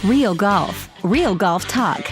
Real golf, real golf talk.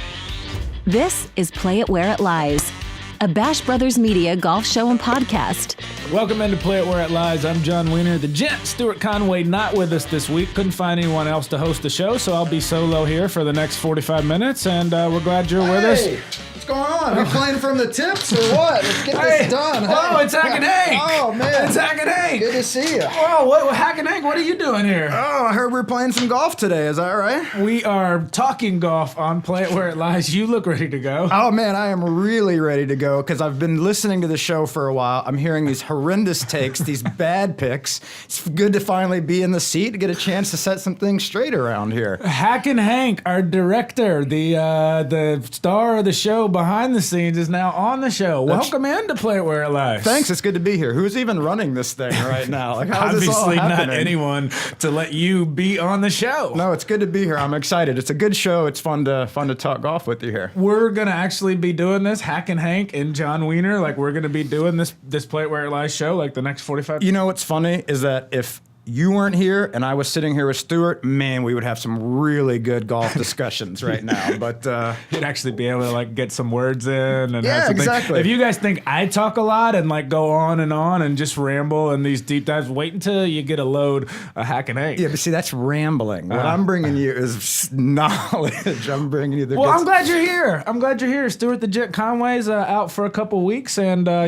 This is Play It Where It Lies, a Bash Brothers Media golf show and podcast. Welcome into Play It Where It Lies. I'm Jon Wiener. The gent, Stuart Conway, not with us this week. Couldn't find anyone else to host the show, so I'll be solo here for the next 45 minutes, and we're glad you're with us. What's going on? Are we playing from the tips or what? Let's get this done. Oh, it's Hackin Hank. Oh, man. It's Hackin Hank. Good to see you. Oh, what Hackin Hank, what are you doing here? Oh, I heard we're playing some golf today. Is that right? We are talking golf on Play It Where It Lies. You look ready to go. Oh, man, I am really ready to go because I've been listening to the show for a while. I'm hearing these horrendous takes, these bad picks. It's good to finally be in the seat to get a chance to set some things straight around here. Hackin Hank, our director, the star of the show behind the scenes, is now on the show. Welcome in to Play It Where It Lies. Thanks, it's good to be here. Who's even running this thing right now? Like, how is this all Obviously happening? not anyone to let you be on the show. No, it's good to be here. I'm excited. It's a good show. It's fun to talk golf with you here. We're gonna actually be doing this, Hackin Hank and Jon Wiener. Like, we're gonna be doing this Play It Where It Lies show like the next 45. You know what's funny is that if you weren't here and I was sitting here with Stuart, man, we would have some really good golf discussions right now. But you'd actually be able to like get some words in and yeah, have something. exactly. If you guys think I talk a lot and like go on and just ramble and these deep dives, wait until you get a load of Hackin Hank. yeah, but see, that's rambling. What I'm bringing you is knowledge. I'm bringing you the. Well, good I'm glad you're here. I'm glad you're here. Stuart the Jet Conway's out for a couple weeks, and I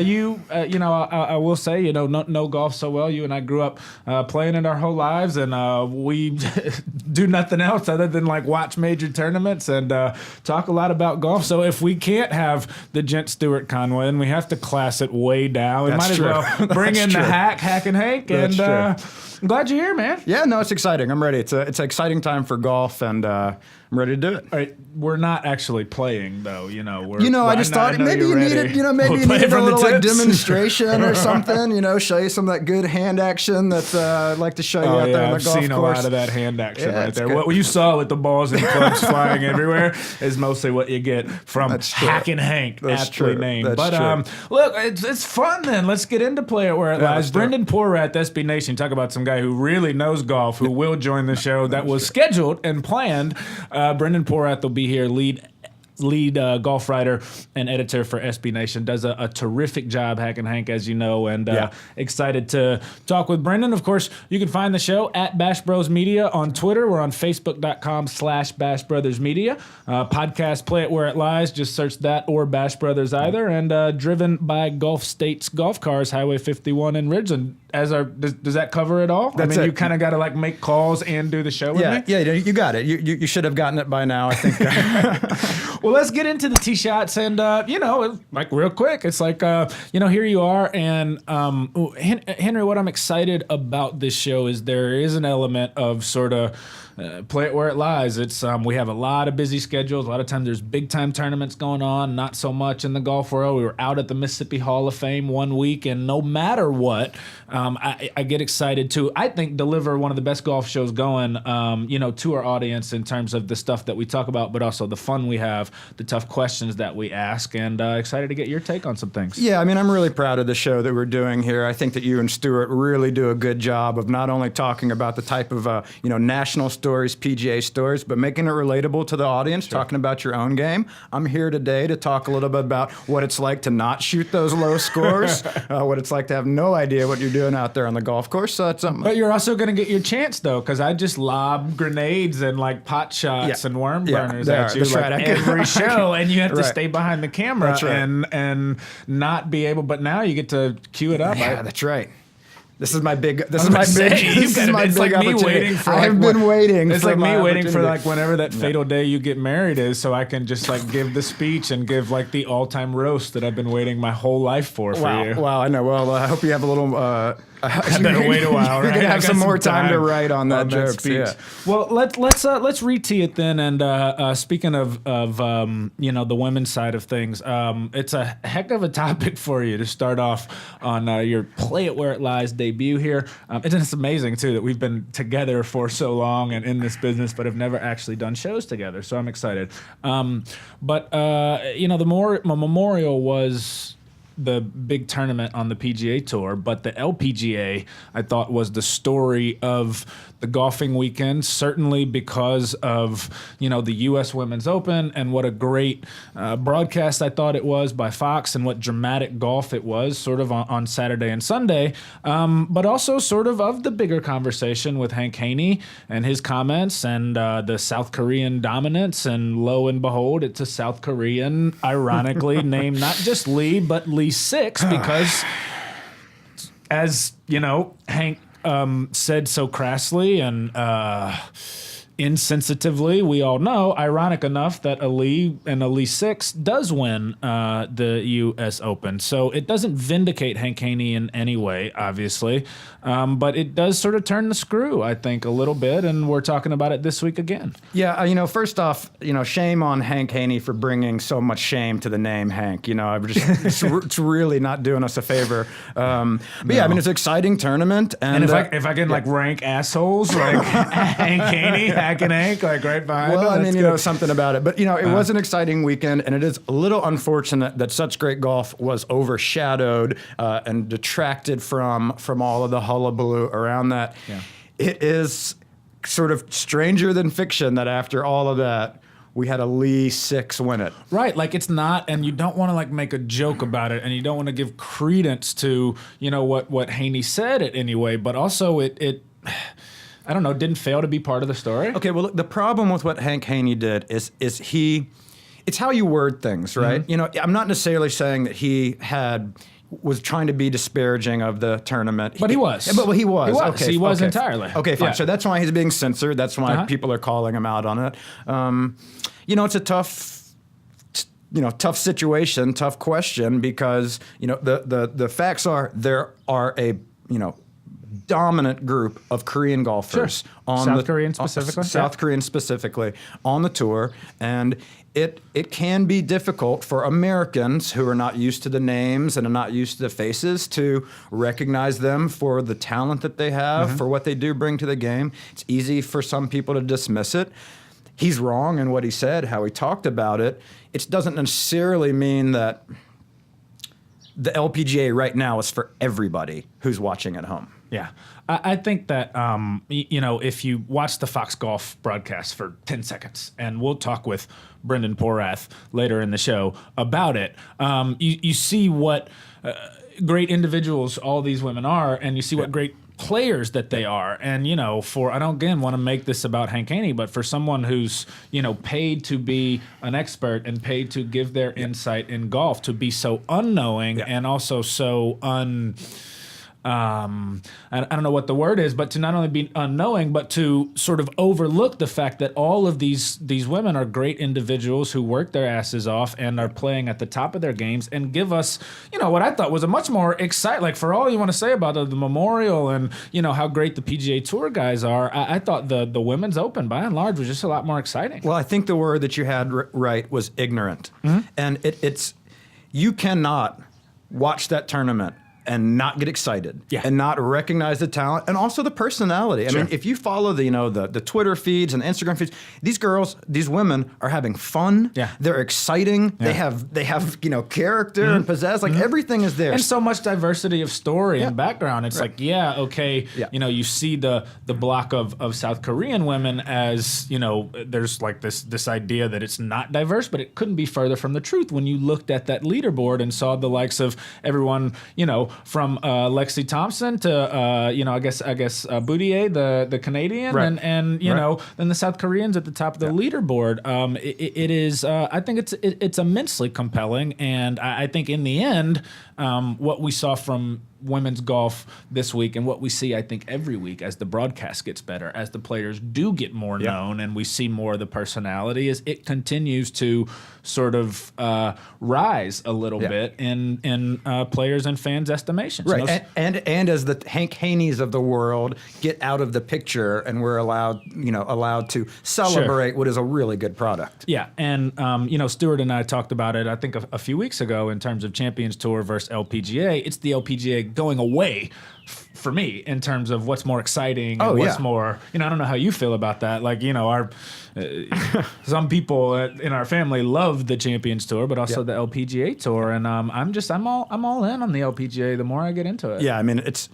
will say, know golf so well. You and I grew up playing it our whole lives, and we do nothing else other than like watch major tournaments and talk a lot about golf. So if we can't have the gent Stuart Conway, and we have to class it way down, we That's might true. as well bring in That's the true. Hackin Hank, That's and true. I'm glad you're here, man. Yeah, no, it's exciting. I'm ready. It's an exciting time for golf, and I'm ready to do it. All right, we're not actually playing though. I just thought maybe you needed, maybe you needed a little like demonstration or something. Show you some of that good hand action that I'd like to show you out there on the I've golf seen course. a lot of that hand action Yeah, right it's there. good. What you saw with the balls and clubs flying everywhere is mostly what you get from That's true. Hackin Hank, That's aptly true. named. That's But true. look, it's fun then. Let's get into Play It Where It Yeah, Lies. let's do it. Brendan Porath, SB Nation, talk about some guy who really knows golf, who will join the show that was scheduled and planned. Brendan Porath will be here, lead golf writer and editor for SB Nation. Does a terrific job, Hackin Hank, as you know, and excited to talk with Brendan. Of course, you can find the show at Bash Bros Media on Twitter. We're on Facebook.com/Bash Brothers Media. Podcast Play It Where It Lies. Just search that or Bash Brothers either. And driven by Gulf States golf cars, Highway 51 in Ridgeland. Does that cover it all? That's you it. kind of got to like make calls and do the show with me? Yeah, you got it. You should have gotten it by now, I think. Well, let's get into the tee shots, and like real quick, it's like here you are, and Henry, what I'm excited about this show is there is an element of sort of Play It Where It Lies. It's we have a lot of busy schedules. A lot of times there's big time tournaments going on. Not so much in the golf world. We were out at the Mississippi Hall of Fame one week, and no matter what, I get excited to, I think, deliver one of the best golf shows going, to our audience in terms of the stuff that we talk about, but also the fun we have, the tough questions that we ask, and excited to get your take on some things. Yeah, I mean, I'm really proud of the show that we're doing here. I think that you and Stuart really do a good job of not only talking about the type of, national stories, PGA stories, but making it relatable to the audience, talking about your own game. I'm here today to talk a little bit about what it's like to not shoot those low scores, what it's like to have no idea what you're doing out there on the golf course. So that's something. But you're also going to get your chance, though, because I just lob grenades and like pot shots and worm burners at you like every show, and you have to stay behind the camera and not be able. But now you get to cue it up. Yeah, that's right. This is my big. This It's is my like big me opportunity. waiting for. I've been waiting. It's for like my me waiting for opportunity. like whenever that fatal day you get married is, so I can just like give the speech and give like the all-time roast that I've been waiting my whole life for you. Wow, I know. Well, I hope you have a little. I better wait a while. You're Right? gonna I have got some more time to write on that joke. speech. Yeah. Well, let's re-tee it then. And speaking of the women's side of things, it's a heck of a topic for you to start off on your Play It Where It Lies debut here. It's amazing too that we've been together for so long and in this business, but have never actually done shows together. So I'm excited. The memorial was the big tournament on the PGA Tour, but the LPGA I thought was the story of the golfing weekend, certainly because of, you know, the U.S. Women's Open and what a great broadcast I thought it was by Fox and what dramatic golf it was sort of on Saturday and Sunday, but also sort of the bigger conversation with Hank Haney and his comments and the South Korean dominance, and lo and behold, it's a South Korean, ironically named not just Lee, but Lee Six, because as, you know, Hank said so crassly and insensitively, we all know, ironic enough, that Ali and Ali Six does win the U.S. Open. So it doesn't vindicate Hank Haney in any way, obviously, but it does sort of turn the screw, I think, a little bit, and we're talking about it this week again. Yeah, you know, first off, you know, shame on Hank Haney for bringing so much shame to the name Hank. You know, I'm just it's really not doing us a favor. But yeah, I mean, it's an exciting tournament, and if I can like rank assholes like Hank Haney, Hack and Hank, like right behind. Well, him, I mean, you know, something about it. But, you know, it was an exciting weekend, and it is a little unfortunate that such great golf was overshadowed and detracted from all of the hullabaloo around that. Yeah. It is sort of stranger than fiction that after all of that, we had a Lee Six win it. Right, like it's not, and you don't want to like make a joke about it, and you don't want to give credence to, you know, what Haney said it anyway, but also it I don't know, didn't fail to be part of the story. Okay, well, look, the problem with what Hank Haney did is it's how you word things, right? Mm-hmm. You know, I'm not necessarily saying that he was trying to be disparaging of the tournament. But he was. But he was. He was. Okay, he was okay. entirely. Okay, fine. Yeah. So that's why he's being censored. That's why people are calling him out on it. You know, it's a tough situation, tough question, because, you know, the facts are there are a, you know, dominant group of Korean golfers on South Korean specifically on the tour, and it can be difficult for Americans who are not used to the names and are not used to the faces to recognize them for the talent that they have, for what they do bring to the game. It's easy for some people to dismiss it. He's wrong in what he said, how he talked about it. It doesn't necessarily mean that the LPGA right now is for everybody who's watching at home. Yeah. I think that, you know, if you watch the Fox Golf broadcast for 10 seconds, and we'll talk with Brendan Porath later in the show about it, you see what great individuals all these women are, and you see what great players that they are. And, you know, I don't, again, want to make this about Hank Haney, but for someone who's, you know, paid to be an expert and paid to give their insight in golf, to be so unknowing and also so I don't know what the word is, but to not only be unknowing, but to sort of overlook the fact that all of these women are great individuals who work their asses off and are playing at the top of their games, and give us, you know, what I thought was a much more exciting, like for all you want to say about the Memorial and, you know, how great the PGA Tour guys are, I thought the Women's Open by and large was just a lot more exciting. Well, I think the word that you had right was ignorant. And it's you cannot watch that tournament and not get excited, and not recognize the talent and also the personality. I mean, if you follow the Twitter feeds and Instagram feeds, these girls, these women are having fun. Yeah. They're exciting. Yeah. They have you know, character and pizzazz. Like everything is there. And so much diversity of story and background. It's like, you know, you see the block of South Korean women as, you know, there's like this idea that it's not diverse, but it couldn't be further from the truth when you looked at that leaderboard and saw the likes of everyone, you know, from Lexi Thompson to you know, I guess Boudier, the Canadian, and you know, then the South Koreans at the top of the leaderboard. It is I think it's immensely compelling, and I think in the end, what we saw from women's golf this week, and what we see, I think, every week as the broadcast gets better, as the players do get more known, and we see more of the personality, is it continues to sort of rise a little bit in players and fans' estimations. Right, and as the Hank Haneys of the world get out of the picture, and we're allowed to celebrate what is a really good product. Yeah, and you know, Stuart and I talked about it, I think, a few weeks ago in terms of Champions Tour versus LPGA. It's the LPGA going away for me in terms of what's more exciting and what's more, I don't know how you feel about that. Like, our some people in our family love the Champions Tour, but also the LPGA Tour, and I'm all in on the LPGA the more I get into it. Yeah, I mean, it's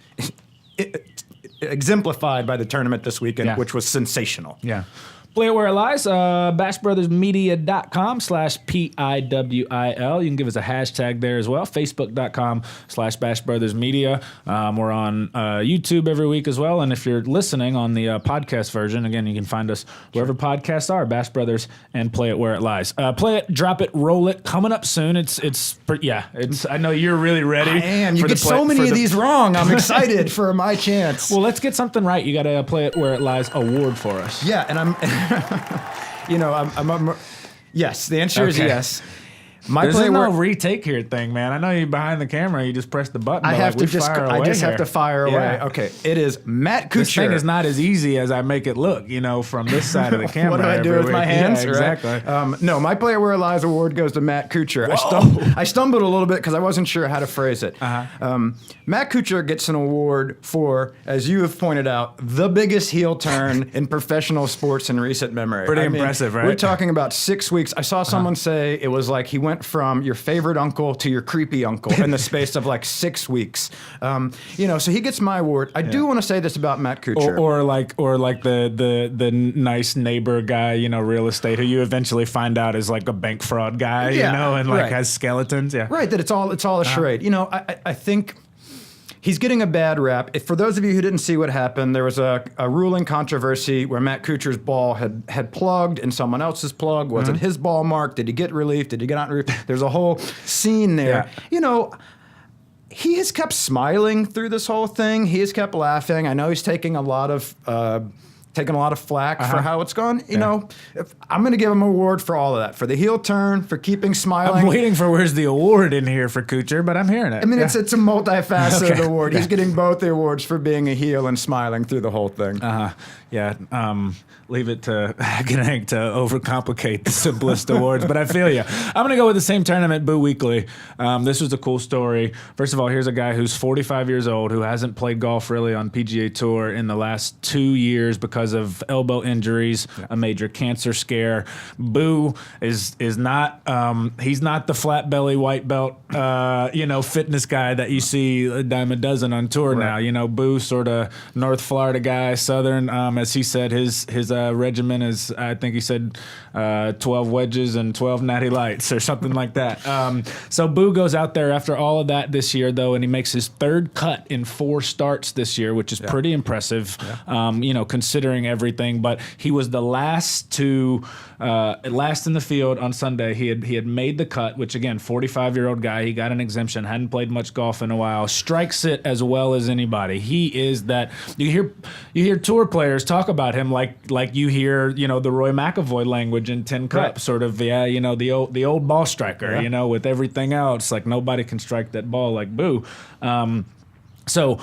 exemplified by the tournament this weekend, which was sensational. Yeah. Play it where it lies, bashbrothersmedia.com/PIWIL. You can give us a hashtag there as well, facebook.com/bashbrothersmedia. We're on YouTube every week as well. And if you're listening on the podcast version, again, you can find us wherever podcasts are, Bash Brothers and Play It Where It Lies. Play it, drop it, roll it, coming up soon. I know you're really ready. I am. You get so many of these wrong. I'm excited for my chance. Well, let's get something right. You got to Play It Where It Lies award for us. Yeah, and I'm... yes, the answer is yes. There's no retake here thing, man. I know you're behind the camera. You just press the button. I just have to fire away. Okay, it is Matt Kuchar. This thing is not as easy as I make it look, from this side of the camera. What do I do with my hands? Yeah, exactly. No, my Play It Where It Lies award goes to Matt Kuchar. I stumbled a little bit because I wasn't sure how to phrase it. Matt Kuchar gets an award for, as you have pointed out, the biggest heel turn in professional sports in recent memory. Pretty impressive, right? We're talking about 6 weeks. I saw someone say it was like he went from your favorite uncle to your creepy uncle in the space of like 6 weeks. So he gets my award. I do want to say this about Matt Kuchar. Or like the nice neighbor guy, real estate, who you eventually find out is like a bank fraud guy, and has skeletons. Yeah. Right, that it's all a charade. I think he's getting a bad rap. For those of you who didn't see what happened, there was a ruling controversy where Matt Kuchar's ball had plugged in someone else's plug. Was it his ball mark? Did he get relief? Did he get out relief? There's a whole scene there. Yeah. He has kept smiling through this whole thing. He has kept laughing. I know he's taking a lot of flack for how it's gone. I'm going to give him an award for all of that, for the heel turn, for keeping smiling. I'm waiting for where's the award in here for Kuchar, but I'm hearing it. I mean, it's a multifaceted award. He's getting both the awards for being a heel and smiling through the whole thing. Yeah. Leave it to Hackin to overcomplicate the simplest awards, but I feel you. I'm going to go with the same tournament, Boo Weekley. This was a cool story. First of all, here's a guy who's 45 years old who hasn't played golf really on PGA Tour in the last 2 years because of elbow injuries, a major cancer scare. Boo is not he's not the flat belly white belt fitness guy that you see a dime a dozen on tour now. Boo sort of North Florida guy, Southern. As he said, his regimen is, I think he said 12 wedges and 12 natty lights or something like that. So Boo goes out there after all of that this year, though, and he makes his third cut in 4 starts this year, which is pretty impressive, considering everything. But he was the last in the field on Sunday. He had made the cut, which, again, 45-year-old guy. He got an exemption, hadn't played much golf in a while, strikes it as well as anybody. He is that. You hear tour players talk about him like you hear, the Roy McAvoy language in Tin Cup, sort of, the old ball striker, with everything else, like nobody can strike that ball like Boo. So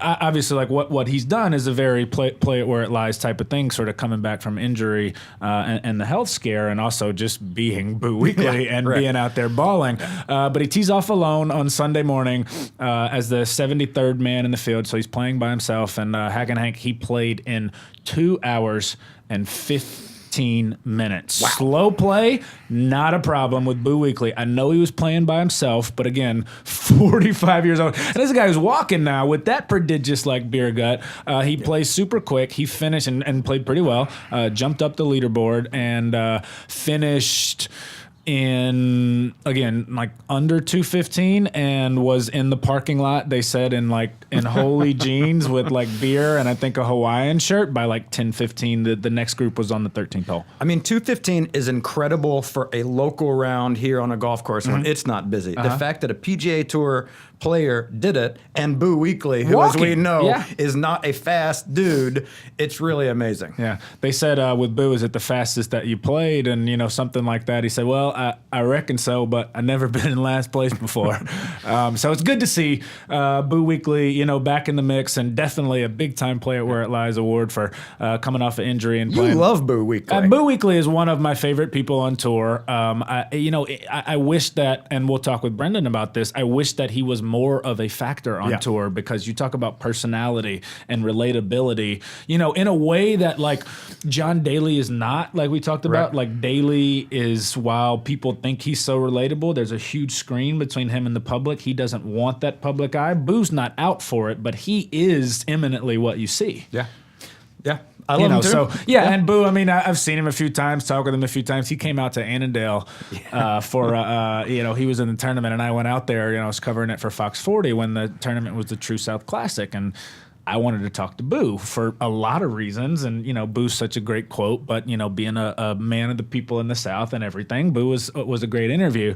obviously, like what he's done is a very play it where it lies type of thing, sort of coming back from injury and the health scare, and also just being Boo Weekley and being out there balling. But he tees off alone on Sunday morning as the 73rd man in the field, so he's playing by himself. And Hackin Hank, he played in 2 hours and 15 minutes. Wow. Slow play, not a problem with Boo Weekley. I know he was playing by himself, but again, 45 years old. And this guy who's walking now with that prodigious beer gut. He plays super quick. He finished and played pretty well. Jumped up the leaderboard and finished in, again, under 215, and was in the parking lot, they said, in holy jeans with beer and I think a Hawaiian shirt by 10:15. The next group was on the 13th hole. I mean, 215 is incredible for a local round here on a golf course when it's not busy. The fact that a PGA Tour player did it, and Boo Weekley, who, as we know, is not a fast dude, it's really amazing. Yeah. They said with Boo, is it the fastest that you played? And, something like that. He said, well, I reckon so, but I've never been in last place before. So it's good to see Boo Weekley, you know, back in the mix, and definitely a big-time Play It Where It Lies award for coming off an injury and playing. You love Boo Weekley. Boo Weekley is one of my favorite people on tour. I wish that, and we'll talk with Brendan about this, I wish that he was more of a factor on tour, because you talk about personality and relatability, you know, in a way that, like, John Daly is not, like we talked about. Like, Daly is, while people think he's so relatable, there's a huge screen between him and the public. He doesn't want that public eye. Boo's not out for it, but he is imminently what you see. Yeah. I love him too. So and Boo, I mean, I've seen him a few times, talked with him a few times. He came out to Annandale for, he was in the tournament, and I went out there. You know, I was covering it for Fox 40 when the tournament was the True South Classic, and I wanted to talk to Boo for a lot of reasons. And, you know, Boo's such a great quote, but, you know, being a man of the people in the South and everything, Boo was a great interview.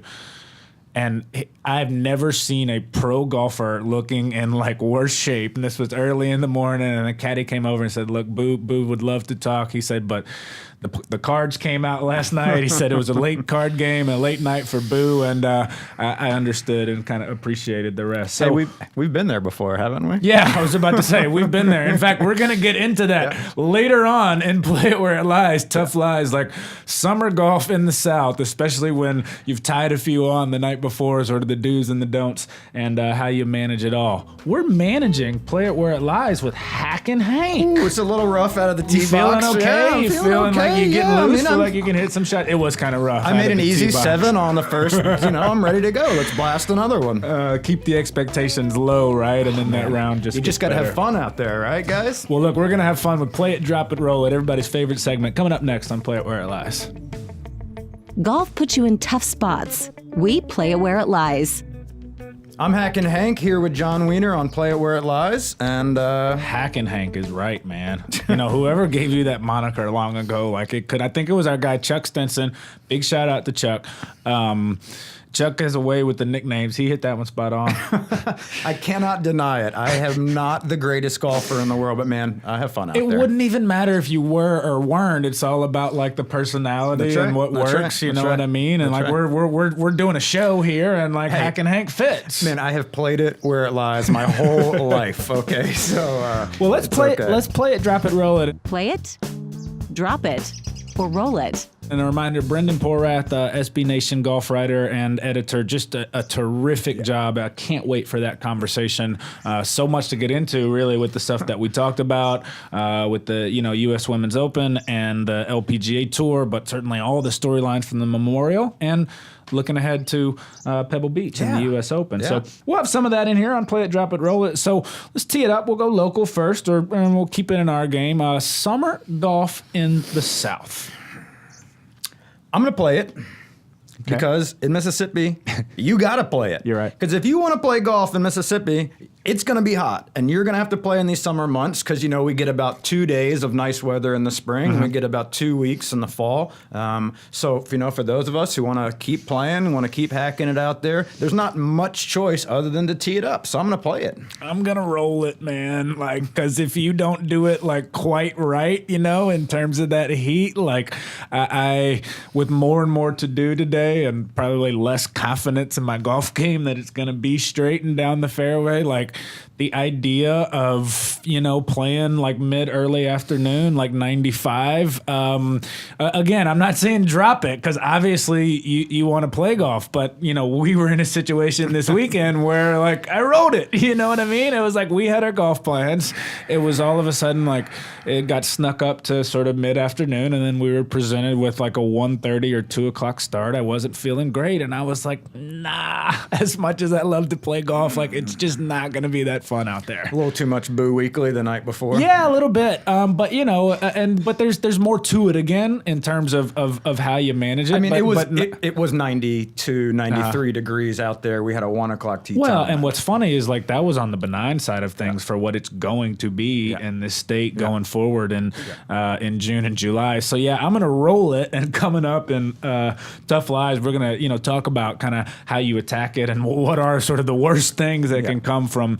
And I've never seen a pro golfer looking in, like, worse shape. And this was early in the morning, and a caddy came over and said, look, Boo would love to talk. He said, but the cards came out last night. He said it was a late card game, a late night for Boo, and I understood and kind of appreciated the rest. So hey, we've been there before, haven't we? Yeah, I was about to say, we've been there. In fact, we're going to get into that later on in Play It Where It Lies, Tough Lies, like summer golf in the South, especially when you've tied a few on the night before, sort of the do's and the don'ts, and how you manage it all. We're managing Play It Where It Lies with Hackin Hank. Ooh, it's a little rough out of the tee box. Feeling okay? Yeah, you feeling okay. like you're getting loose? I mean, like you can hit some shot? It was kind of rough. I made an easy 7 on the first. You know, I'm ready to go. Let's blast another one. Keep the expectations low, right? And then that round You just got to have fun out there, right, guys? Well, look, we're going to have fun with Play It, Drop It, Roll It, everybody's favorite segment, coming up next on Play It Where It Lies. Golf puts you in tough spots. We play it where it lies. I'm Hackin Hank here with Jon Wiener on Play It Where It Lies, and Hackin Hank is right, man. You know, whoever gave you that moniker long ago, like it could. I think it was our guy Chuck Stinson. Big shout out to Chuck. Chuck has a way with the nicknames. He hit that one spot on. I cannot deny it. I am not the greatest golfer in the world, but man, I have fun out there. It wouldn't even matter if you were or weren't. It's all about like the personality and what works. You know what I mean? And like we're doing a show here, and like Hackin Hank fits. Man, I have played it where it lies my whole life. Okay, so well, let's play it. Let's play it, drop it, roll it. Play it, drop it, or roll it. And a reminder, Brendan Porath, SB Nation golf writer and editor, just a terrific job. I can't wait for that conversation. So much to get into, really, with the stuff that we talked about, with the U.S. Women's Open and the LPGA Tour, but certainly all the storylines from the Memorial and looking ahead to Pebble Beach and the U.S. Open. So we'll have some of that in here on Play It, Drop It, Roll It. So let's tee it up. We'll go local first, and we'll keep it in our game. Summer golf in the South. I'm going to play it because in Mississippi, you got to play it. You're right. Because if you want to play golf in Mississippi, it's going to be hot, and you're going to have to play in these summer months because, we get about 2 days of nice weather in the spring, and we get about 2 weeks in the fall. So, for those of us who want to keep playing, want to keep hacking it out there, there's not much choice other than to tee it up. So I'm going to play it. I'm going to roll it, man. Like, because if you don't do it, like, quite right, in terms of that heat, like, I with more and more to do today and probably less confidence in my golf game that it's going to be straight and down the fairway, like, the idea of, playing like early afternoon, like 95. Again, I'm not saying drop it because obviously you want to play golf, but, we were in a situation this weekend where like I rode it, you know what I mean? It was like we had our golf plans. It was all of a sudden like it got snuck up to sort of mid-afternoon, and then we were presented with like a 1:30 or 2 o'clock start. I wasn't feeling great, and I was like, nah, as much as I love to play golf, like it's just not going to be that fun out there. A little too much Boo Weekley the night before. Yeah, a little bit. But but there's more to it again in terms of how you manage it. I mean, it was 92, 93 degrees out there. We had a 1 o'clock tee time. Well, and what's funny is like that was on the benign side of things for what it's going to be in this state going forward in June and July. So yeah, I'm gonna roll it, and coming up in Tough Lies, we're gonna talk about kind of how you attack it and what are sort of the worst things that can come from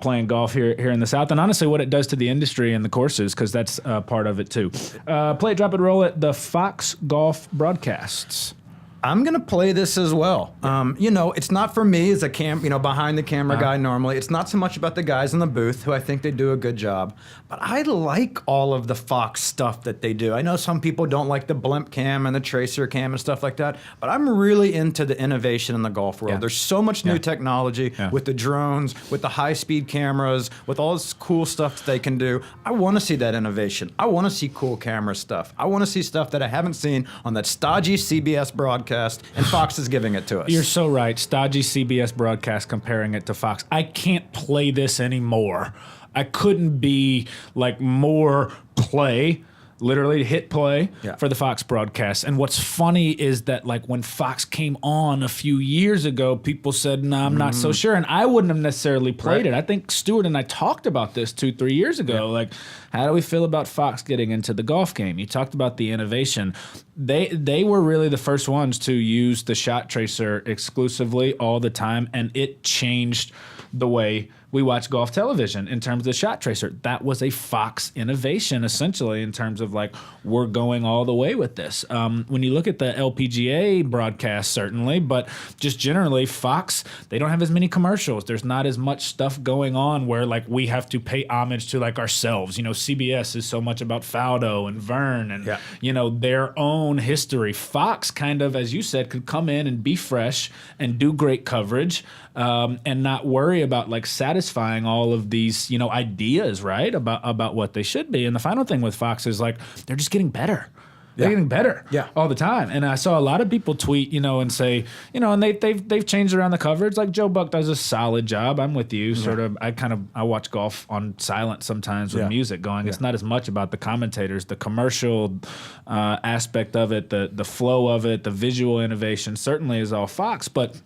playing golf here in the South, and honestly what it does to the industry and the courses, because that's part of it too. Play it, drop it, roll it. The Fox Golf broadcasts. I'm going to play this as well. You know, it's not for me as a behind the camera guy normally. It's not so much about the guys in the booth, who I think they do a good job. But I like all of the Fox stuff that they do. I know some people don't like the blimp cam and the tracer cam and stuff like that, but I'm really into the innovation in the golf world. There's so much new technology with the drones, with the high-speed cameras, with all this cool stuff that they can do. I want to see that innovation. I want to see cool camera stuff. I want to see stuff that I haven't seen on that stodgy CBS broadcast, and Fox is giving it to us. You're so right. Stodgy CBS broadcast comparing it to Fox. I can't play this anymore. I couldn't be like more play, literally hit play for the Fox broadcast. And what's funny is that like when Fox came on a few years ago, people said, "No, I'm not so sure." And I wouldn't have necessarily played it. I think Stuart and I talked about this 2-3 years ago. Like, how do we feel about Fox getting into the golf game? You talked about the innovation. They were really the first ones to use the shot tracer exclusively all the time, and it changed the way we watch golf television in terms of the shot tracer. That was a Fox innovation, essentially, in terms of like, we're going all the way with this. When you look at the LPGA broadcast, certainly, but just generally, Fox, they don't have as many commercials. There's not as much stuff going on where like we have to pay homage to like ourselves. You know, CBS is so much about Faldo and Vern and, you know, their own history. Fox kind of, as you said, could come in and be fresh and do great coverage and not worry about like satisfying all of these, you know, ideas, right, about what they should be. And the final thing with Fox is like they're just getting better. They're getting better all the time. And I saw a lot of people tweet, you know, and say, you know, and they've changed around the coverage. Like Joe Buck does a solid job. I'm with you. Sort of, I watch golf on silent sometimes with music going. It's not as much about the commentators, the commercial aspect of it, the flow of it, the visual innovation certainly is all Fox. But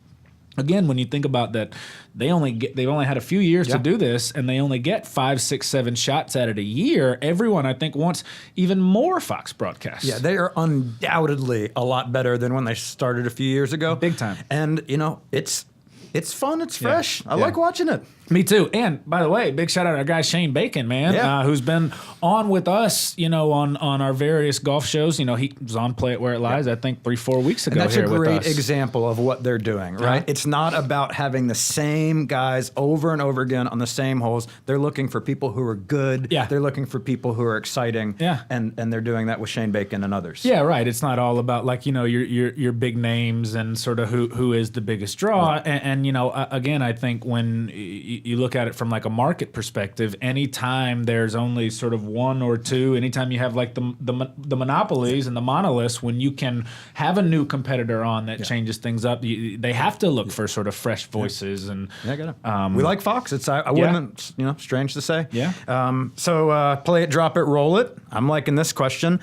again, when you think about that, they've only had a few years to do this, and they only get 5, 6, 7 shots at it a year. Everyone, I think, wants even more Fox broadcasts. Yeah, they are undoubtedly a lot better than when they started a few years ago. Big time. And you know, it's fun. It's fresh. I like watching it. Me too. And by the way, big shout out to our guy Shane Bacon, man, who's been on with us, you know, on our various golf shows. You know, he was on Play It Where It Lies, I think 3-4 weeks ago. And that's here a great with us. example of what they're doing, right? It's not about having the same guys over and over again on the same holes. They're looking for people who are good. Yeah. They're looking for people who are exciting. Yeah. And they're doing that with Shane Bacon and others. Yeah, right. It's not all about like, you know, your big names and sort of who is the biggest draw. Right. And you know, again, I think when you look at it from like a market perspective, anytime there's only sort of one or two, anytime you have like the monopolies and the monoliths, when you can have a new competitor on that changes things up, they have to look for sort of fresh voices. And I get it. We like Fox. It's I wouldn't, you know, strange to say. Yeah. So play it, drop it, roll it. I'm liking this question.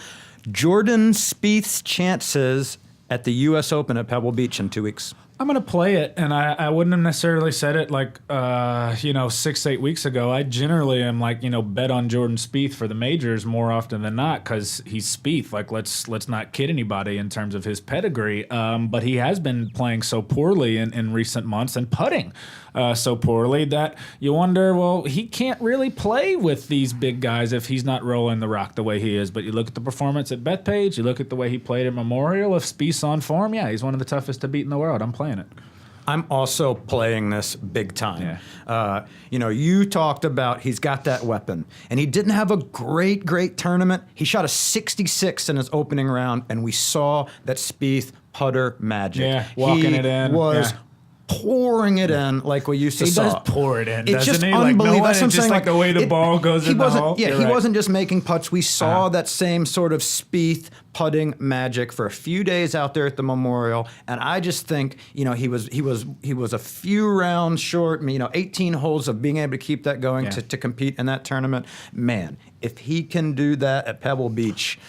Jordan Spieth's chances at the U.S. Open at Pebble Beach in 2 weeks. I'm going to play it, and I wouldn't have necessarily said it like, 6-8 weeks ago. I generally am like, you know, bet on Jordan Spieth for the majors more often than not because he's Spieth. Like, let's not kid anybody in terms of his pedigree. But he has been playing so poorly in recent months and putting so poorly that you wonder, well, he can't really play with these big guys if he's not rolling the rock the way he is. But you look at the performance at Bethpage, you look at the way he played at Memorial. If Spieth's on form, he's one of the toughest to beat in the world. I'm playing it. I'm also playing this big time. You know, you talked about he's got that weapon, and he didn't have a great tournament. He shot a 66 in his opening round, and we saw that Spieth putter magic. Yeah, walking it in. Was pouring it in like we used to saw. He does pour it in, it's doesn't just he? Unbelievable. Like, no, just like the way the ball goes in the hole. Yeah, he wasn't just making putts. We saw that same sort of Spieth putting magic for a few days out there at the Memorial, and I just think, you know, he was a few rounds short, 18 holes of being able to keep that going to compete in that tournament. Man, if he can do that at Pebble Beach,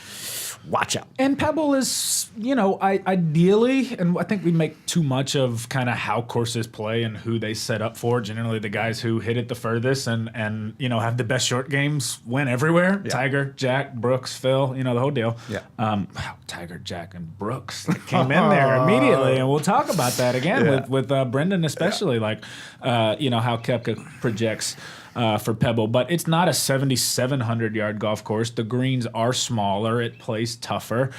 watch out. And Pebble is, you know, ideally, and I think we make too much of kind of how courses play and who they set up for. Generally, the guys who hit it the furthest and you know, have the best short games win everywhere. Yeah. Tiger, Jack, Brooks, Phil, you know, the whole deal. Yeah. Wow, Tiger, Jack, and Brooks came in there immediately, and we'll talk about that again with Brendan especially, like, you know, how Koepka projects for Pebble, but it's not a 7,700-yard golf course. The greens are smaller. It plays tougher.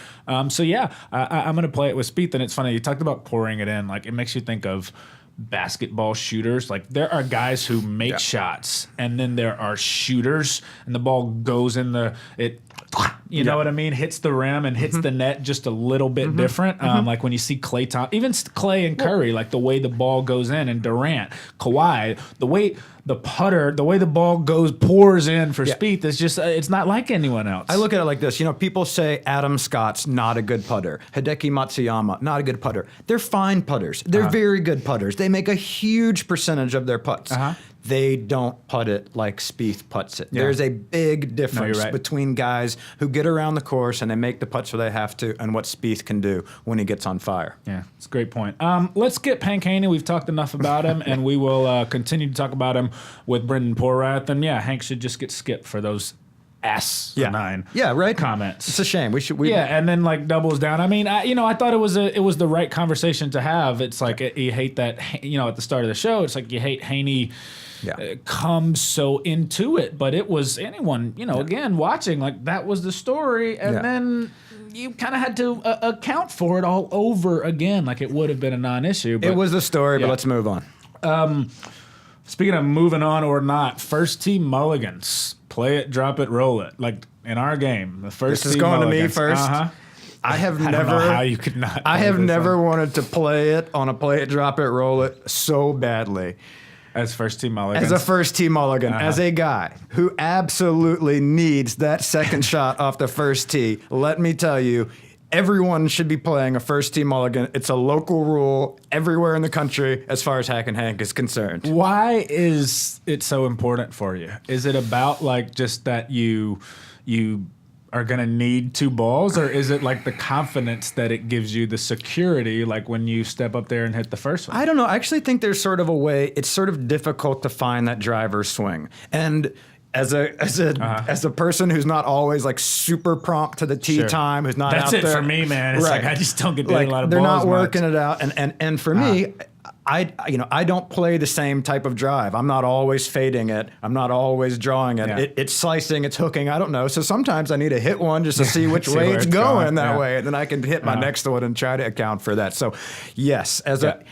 So yeah, I'm going to play it with Spieth. And it's funny, you talked about pouring it in. Like, it makes you think of basketball shooters. Like, there are guys who make shots, and then there are shooters, and the ball goes in you know what I mean? Hits the rim and hits the net just a little bit different. Like when you see even Clay and Curry, like the way the ball goes in, and Durant, Kawhi, the way the ball pours in for Spieth is just, it's not like anyone else. I look at it like this. People say Adam Scott's not a good putter. Hideki Matsuyama, not a good putter. They're fine putters. They're very good putters. They make a huge percentage of their putts. They don't putt it like Spieth putts it. Yeah. There's a big difference right. between guys who get around the course and they make the putts where they have to, and what Spieth can do when he gets on fire. Yeah, it's a great point. Let's get Haney. We've talked enough about him, and we will continue to talk about him with Brendan Porath. And yeah, Hank should just get skipped for those nine comments. It's a shame. And then like doubles down. I mean, I thought it was the right conversation to have. It's like you hate that, at the start of the show, it's like you hate Haney comes so into it, but it was anyone, again, watching, like, that was the story, and then you kind of had to account for it all over again, like it would have been a non-issue. But it was the story, but let's move on. Speaking of moving on or not, first tee mulligans. Play it, drop it, roll it. Like in our game, the first This is tee going mulligans. to me first. I have I never. don't know how you could not. I have never wanted to play it on a play it, drop it, roll it so badly. As first tee mulligan. As a first tee mulligan, as a guy who absolutely needs that second shot off the first tee, let me tell you, everyone should be playing a first tee mulligan. It's a local rule everywhere in the country as far as Hackin Hank is concerned. Why is it so important for you? Is it about like just that you are going to need two balls, or is it like the confidence that it gives you, the security, like when you step up there and hit the first one? I don't know. I actually think there's sort of a way, it's sort of difficult to find that driver swing. And as a person who's not always like super prompt to the tee time, who's not That's out there. That's it for me, man. It's like I just don't get to hit a lot of they're balls. They're not working it out. And for me, I don't play the same type of drive. I'm not always fading it. I'm not always drawing it. Yeah. It's slicing, it's hooking. I don't know. So sometimes I need to hit one just to see which way it's going that way. And then I can hit my next one and try to account for that. So yes, as a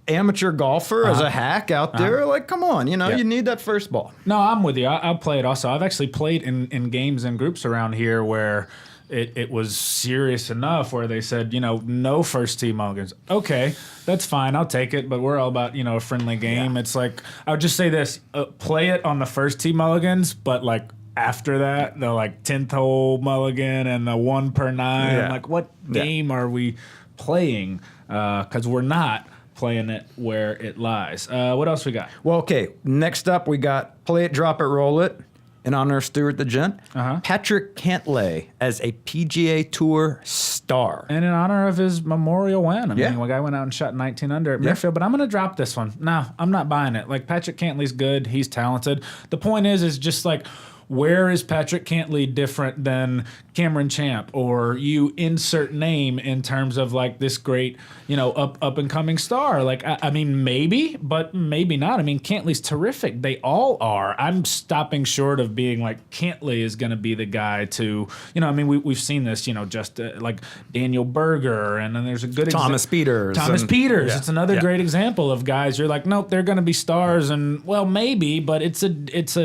amateur golfer, as a hack out there, like, come on, you need that first ball. No, I'm with you. I'll play it also. I've actually played in games and groups around here where it was serious enough where they said, no first tee mulligans. Okay, that's fine. I'll take it. But we're all about, a friendly game. Yeah. It's like, I would just say this, play it on the first tee mulligans, but like after that, the like 10th hole mulligan and the 1 per 9. Yeah. Like, what game are we playing? Because we're not playing it where it lies. What else we got? Well, okay. Next up, we got play it, drop it, roll it. In honor of Stuart the Gent, Patrick Cantlay as a PGA Tour star. And in honor of his memorial win. I mean, the guy went out and shot 19 under at Muirfield, but I'm going to drop this one. No, I'm not buying it. Like, Patrick Cantlay's good. He's talented. The point is just like, where is Patrick Cantlay different than Cameron Champ, or you insert name in terms of like this great, up and coming star? Like, I mean, maybe, but maybe not. I mean, Cantlay's terrific. They all are. I'm stopping short of being like Cantlay is going to be the guy to, we've seen this, just like Daniel Berger, and then there's a good Thomas Peters. Yeah. It's another great example of guys you're like, nope, they're going to be stars, and well, maybe, but it's a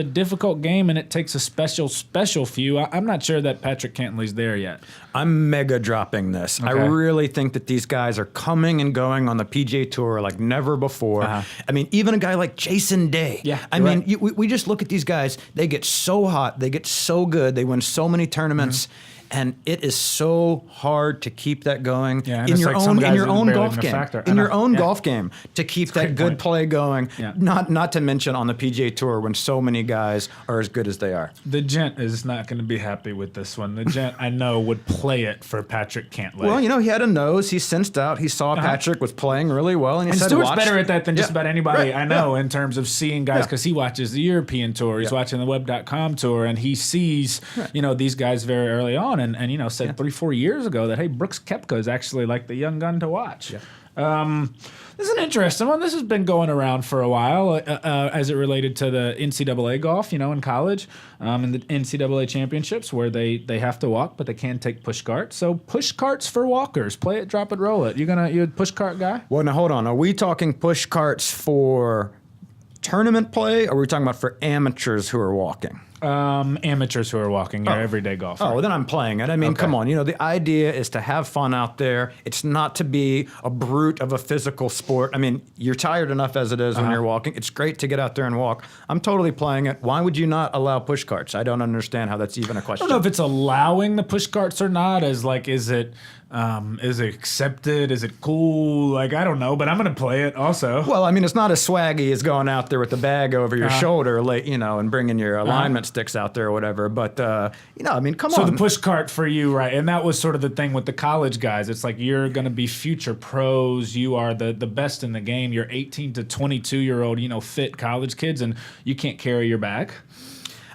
difficult game, and it takes a special few. I'm not sure that Patrick Cantlay's there yet. I'm mega dropping this. Okay. I really think that these guys are coming and going on the PGA Tour like never before. I mean, even a guy like Jason Day. Yeah, I mean, we just look at these guys. They get so hot. They get so good. They win so many tournaments. And it is so hard to keep that going in your own golf game. In your own golf game to keep that good play going. Yeah. Not to mention on the PGA Tour when so many guys are as good as they are. The Gent is not going to be happy with this one. The Gent, I know, would play it for Patrick Cantlay. Well, he had a nose. He sensed out. He saw Patrick was playing really well, and he said, Stuart's better at that than just about anybody I know in terms of seeing guys, because he watches the European Tour, he's watching the Web.com Tour, and he sees these guys very early on. and you know, said 3-4 years ago that, hey, Brooks Koepka is actually like the young gun to watch. This is an interesting one. This has been going around for a while as it related to the NCAA golf, you know, in college, in the NCAA championships where they have to walk, but they can take push carts. So push carts for walkers. Play it, drop it, roll it. You a push cart guy? Well, now hold on. Are we talking push carts for tournament play, or are we talking about for amateurs who are walking? Amateurs who are walking, everyday golfer. Oh, well, then I'm playing it. I mean, come on. You know, the idea is to have fun out there. It's not to be a brute of a physical sport. I mean, you're tired enough as it is when you're walking. It's great to get out there and walk. I'm totally playing it. Why would you not allow push carts? I don't understand how that's even a question. I don't know if it's allowing the push carts or not. As like, is it accepted? Is it cool? Like, I don't know, but I'm going to play it also. Well, I mean, it's not as swaggy as going out there with the bag over your shoulder, like, you know, and bringing your alignment sticks out there or whatever. But, you know, I mean, come on. So the push cart for you, right? And that was sort of the thing with the college guys. It's like, you're going to be future pros. You are the best in the game. You're 18 to 22-year-old, you know, fit college kids, and you can't carry your bag.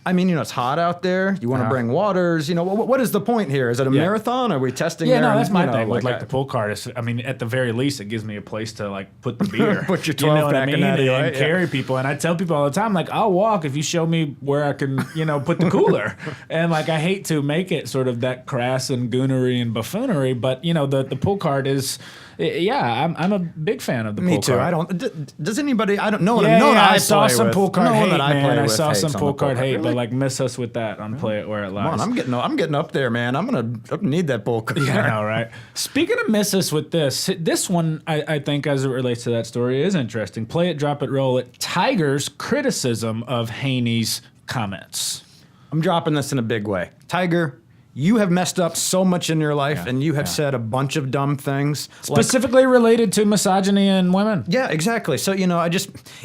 I mean, you know, it's hot out there. You want to bring waters. You know, what is the point here? Is it a marathon? Are we testing there? Yeah, no, that's my thing. thing with like the pull cart. I mean, at the very least, it gives me a place to like put the beer. Put your 12 pack in that, and carry people. And I tell people all the time, like, I'll walk if you show me where I can, you know, put the cooler. And like, I hate to make it sort of that crass and goonery and buffoonery, but you know, the pull cart is. Yeah, I'm a big fan of the pull cart. Me too. I don't. Does anybody? I don't know. I saw some pull cart hate, man. I saw some pull cart hate, really? but like, miss us with that on Play It Where It Lies. Come on, I'm getting up there, man. I'm gonna need that pull cart. Yeah, I know, right? Speaking of miss us with this one, I think as it relates to that story is interesting. Play It, drop it, roll it. Tiger's criticism of Haney's comments. I'm dropping this in a big way. Tiger, you have messed up so much in your life, and you have said a bunch of dumb things. Specifically related to misogyny in women. Yeah, exactly. So, you know,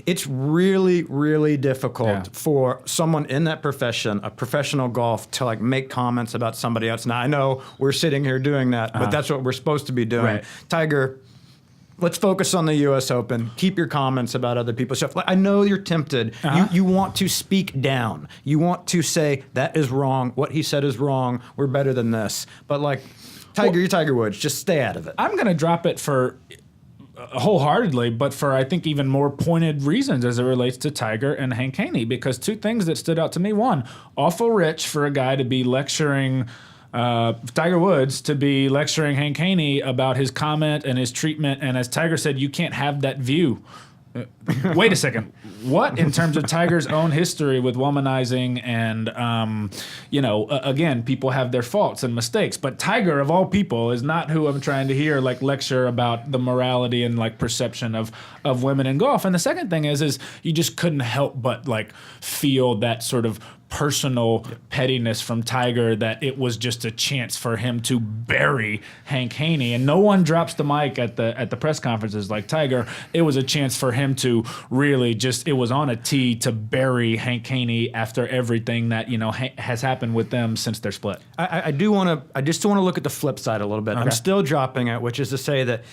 it's really, really difficult for someone in that profession, a professional golf, to like make comments about somebody else. Now, I know we're sitting here doing that, but that's what we're supposed to be doing. Right. Tiger, let's focus on the U.S. Open. Keep your comments about other people's stuff. I know you're tempted. You want to speak down. You want to say, that is wrong. What he said is wrong. We're better than this. But like, Tiger, you're Tiger Woods. Just stay out of it. I'm going to drop it for wholeheartedly, but for I think even more pointed reasons as it relates to Tiger and Hank Haney, because two things that stood out to me. One, awful rich for a guy to be lecturing Tiger Woods to be lecturing Hank Haney about his comment and his treatment. And as Tiger said, you can't have that view. Wait a second. What in terms of Tiger's own history with womanizing and, you know, again, people have their faults and mistakes, but Tiger of all people is not who I'm trying to hear like lecture about the morality and like perception of women in golf. And the second thing is you just couldn't help but like feel that sort of personal pettiness from Tiger, that it was just a chance for him to bury Hank Haney. And no one drops the mic at the press conferences like Tiger. It was a chance for him to really just, it was on a tee to bury Hank Haney after everything that, you know, has happened with them since their split. I just want to look at the flip side a little bit. Okay. I'm still dropping it, which is to say that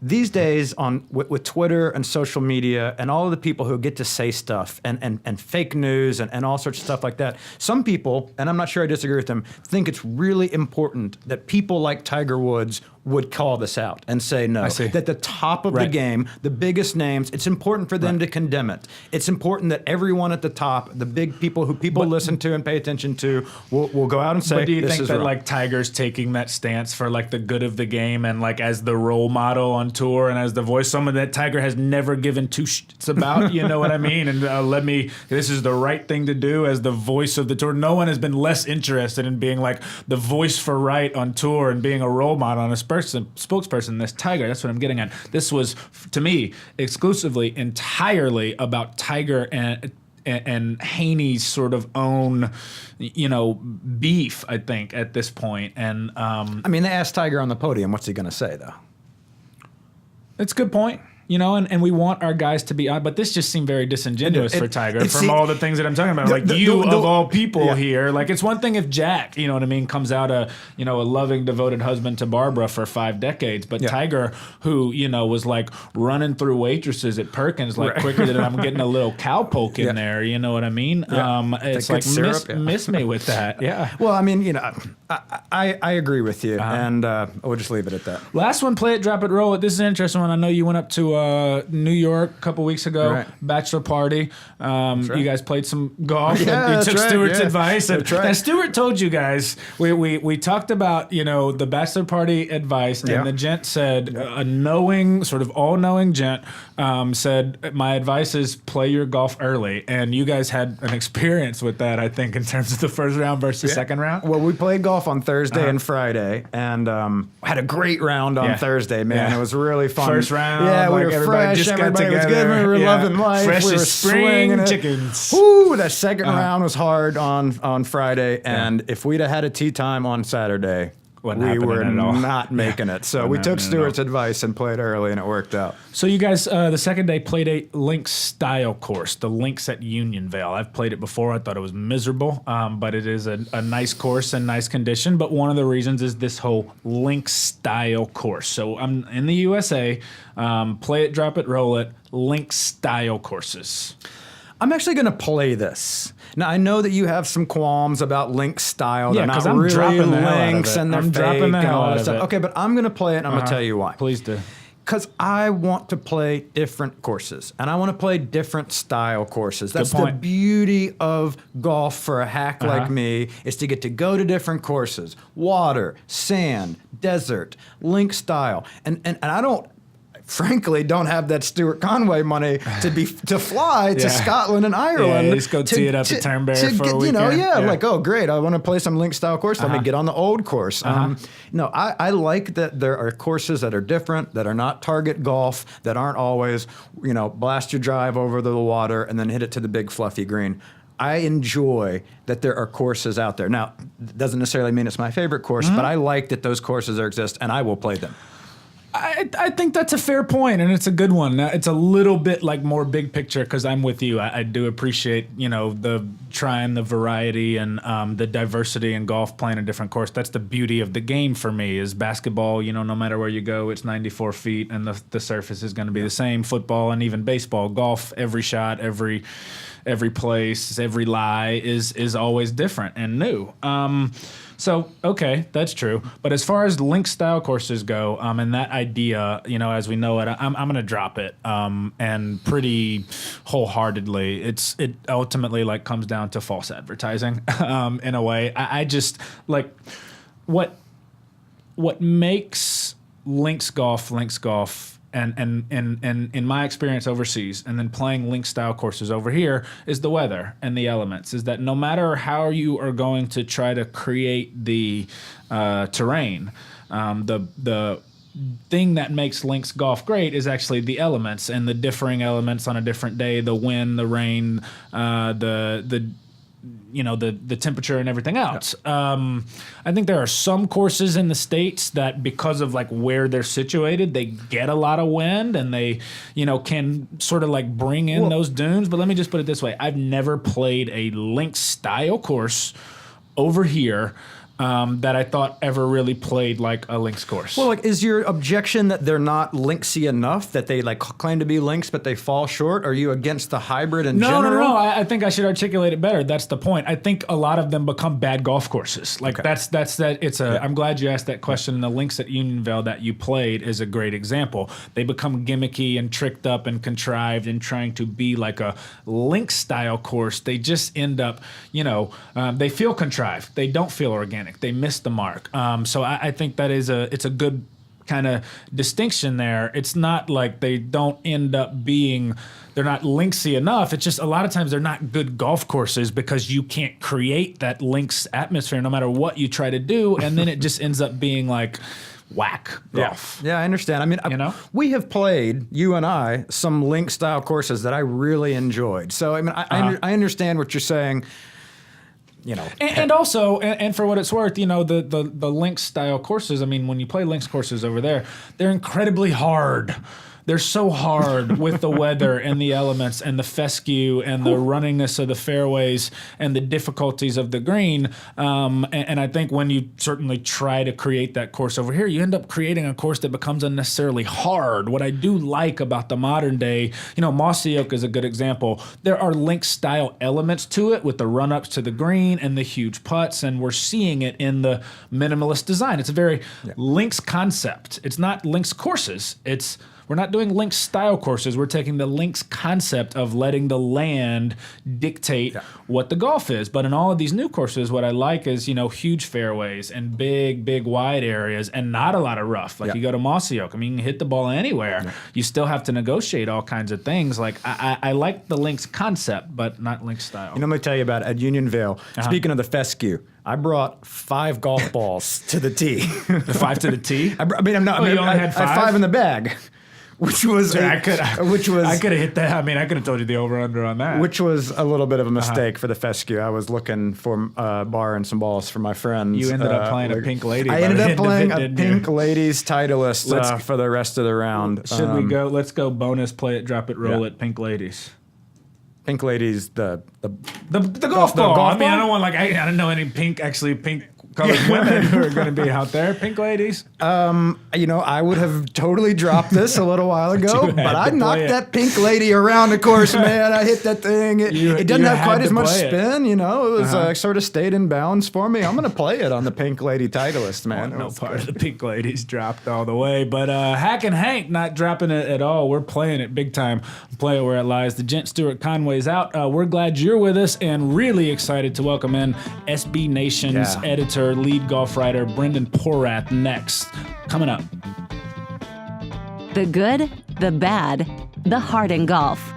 these days with Twitter and social media and all of the people who get to say stuff and fake news and all sorts of stuff like that, some people, and I'm not sure I disagree with them, think it's really important that people like Tiger Woods would call this out and say no. That the top of the game, the biggest names, it's important for them to condemn it. It's important that everyone at the top, the big people who people listen to and pay attention to, will go out and say, but do you this think is that wrong. like Tiger's taking that stance for like the good of the game and like as the role model on tour and as the voice, someone that Tiger has never given two shits about, you know what I mean? And this is the right thing to do as the voice of the tour. No one has been less interested in being like the voice for right on tour and being a role model on a spokesperson. This Tiger, that's what I'm getting at. This was, to me, exclusively, entirely about Tiger and Haney's sort of own, you know, beef, I think, at this point. And I mean, they asked Tiger on the podium, what's he going to say, though? It's a good point. You know, and we want our guys to be on, but this just seemed very disingenuous for Tiger from all the things that I'm talking about. Like of all people here, like it's one thing if Jack, you know what I mean, comes out a loving, devoted husband to Barbara for 5 decades, but Tiger, who, you know, was like running through waitresses at Perkins like quicker than I'm getting a little cowpoke in there, you know what I mean? It's like miss me with that. Yeah. Well, I mean, you know, I agree with you, and we'll just leave it at that. Last one, play it, drop it, roll it. This is an interesting one. I know you went up to New York a couple weeks ago, bachelor party. You guys played some golf. Yeah, you took Stuart's yeah. advice. That's right. And Stuart told you guys, we talked about, you know, the bachelor party advice, and the gent said, a knowing, sort of all-knowing gent, said, my advice is play your golf early. And you guys had an experience with that, I think, in terms of the first round versus second round. Well, we played golf on Thursday and Friday, and had a great round on Thursday, man. It was really fun. First round, yeah, we like were fresh. Everybody was good. We were loving life. Fresh we were as spring swinging it. chickens. Woo, that second round was hard on Friday, and if we'd have had a tee time on Saturday, we were not making it. So we took Stuart's advice and played early, and it worked out. So you guys, the second day, played a links style course, the links at Unionvale. I've played it before. I thought it was miserable, but it is a nice course and nice condition. But one of the reasons is this whole links style course. So I'm in the USA, play it, drop it, roll it, links style courses. I'm actually going to play this. Now, I know that you have some qualms about link style. Yeah, they're not I'm really dropping the hell out of links it. and they're I'm fake dropping the and hell all out that of stuff. it. Okay, but I'm going to play it, and I'm going to tell you why. Please do. Because I want to play different courses, and I want to play different style courses. That's the beauty of golf for a hack like me, is to get to go to different courses. Water, sand, desert, link style. And I don't... frankly, don't have that Stuart Conway money to fly to Scotland and Ireland. Yeah, just go tee it up at Turnberry for a weekend. Like, oh, great, I want to play some link style course. Let me get on the old course. No, I like that there are courses that are different, that are not target golf, that aren't always, you know, blast your drive over the water and then hit it to the big fluffy green. I enjoy that there are courses out there. Now, it doesn't necessarily mean it's my favorite course, but I like that those courses exist, and I will play them. I think that's a fair point, and it's a good one. It's a little bit like more big picture, because I'm with you. I do appreciate, you know, the trying the variety and the diversity in golf, playing a different course. That's the beauty of the game for me. Is basketball, you know, no matter where you go, it's 94 feet, and the surface is going to be the same. Football and even baseball, golf, every shot, every place, every lie is always different and new. So, okay, that's true. But as far as link style courses go, and that idea, you know, as we know it, I'm going to drop it, and pretty wholeheartedly. It ultimately like comes down to false advertising, in a way. I just like what makes links golf. And in my experience overseas, and then playing link style courses over here, is the weather and the elements. Is that no matter how you are going to try to create the terrain, the thing that makes links golf great is actually the elements and the differing elements on a different day, the wind, the rain, the temperature and everything else. I think there are some courses in the States that, because of like where they're situated, they get a lot of wind and they, you know, can sort of like bring in those dunes. But let me just put it this way. I've never played a link style course over here that I thought ever really played like a links course. Well, like, is your objection that they're not linksy enough, that they like claim to be links but they fall short? Are you against the hybrid in general? No. I think I should articulate it better. That's the point. I think a lot of them become bad golf courses. Like that's that. It's a. I'm glad you asked that question. The links at Unionvale that you played is a great example. They become gimmicky and tricked up and contrived and trying to be like a link style course. They just end up, you know, they feel contrived. They don't feel organic. They missed the mark. So I think that it's a good kind of distinction there. It's not like they don't end up being, they're not linksy enough. It's just a lot of times they're not good golf courses because you can't create that links atmosphere no matter what you try to do. And then it just ends up being like whack golf. Yeah, I understand. I mean, you know? We have played, you and I, some link style courses that I really enjoyed. So, I mean, I understand what you're saying. You know, and also, and for what it's worth, you know, the links style courses. I mean, when you play links courses over there, they're incredibly hard. they're so hard with the weather and the elements and the fescue and the runningness of the fairways and the difficulties of the green. And I think when you certainly try to create that course over here, you end up creating a course that becomes unnecessarily hard. What I do like about the modern day, Mossy Oak is a good example. There are links style elements to it with the run-ups to the green and the huge putts, and we're seeing it in the minimalist design. It's a very links concept. It's not links courses. We're not doing links style courses. We're taking the links concept of letting the land dictate what the golf is. But in all of these new courses, what I like is, huge fairways and big wide areas and not a lot of rough. Like you go to Mossy Oak, you can hit the ball anywhere. Yeah. You still have to negotiate all kinds of things. Like I like the links concept, but not links style. Let me tell you about at Unionville. Speaking of the fescue, I brought 5 golf balls to the tee. The 5 to the tee? I only had 5 in the bag. Which was I could have hit that. I could have told you the over under on that. Which was a little bit of a mistake for the fescue. I was looking for bar and some balls for my friends. You ended up playing a pink lady. I ended up playing a pink ladies Titleist for the rest of the round. Should we go? Let's go bonus play it, drop it, roll it, pink ladies. Pink ladies, the golf ball. I don't want I don't know any pink colored women who are going to be out there. Pink ladies. I would have totally dropped this a little while ago, but I knocked that pink lady around the course, man. I hit that thing. It doesn't have quite as much spin, It was sort of stayed in bounds for me. I'm going to play it on the pink lady Titleist, man. No part of the pink ladies dropped all the way, but Hackin Hank not dropping it at all. We're playing it big time. Play it where it lies. The gent Stuart Conway's out. We're glad you're with us and really excited to welcome in SB Nation's editor, lead golf writer Brendan Porath next. Coming up. The good, the bad, the hard in golf.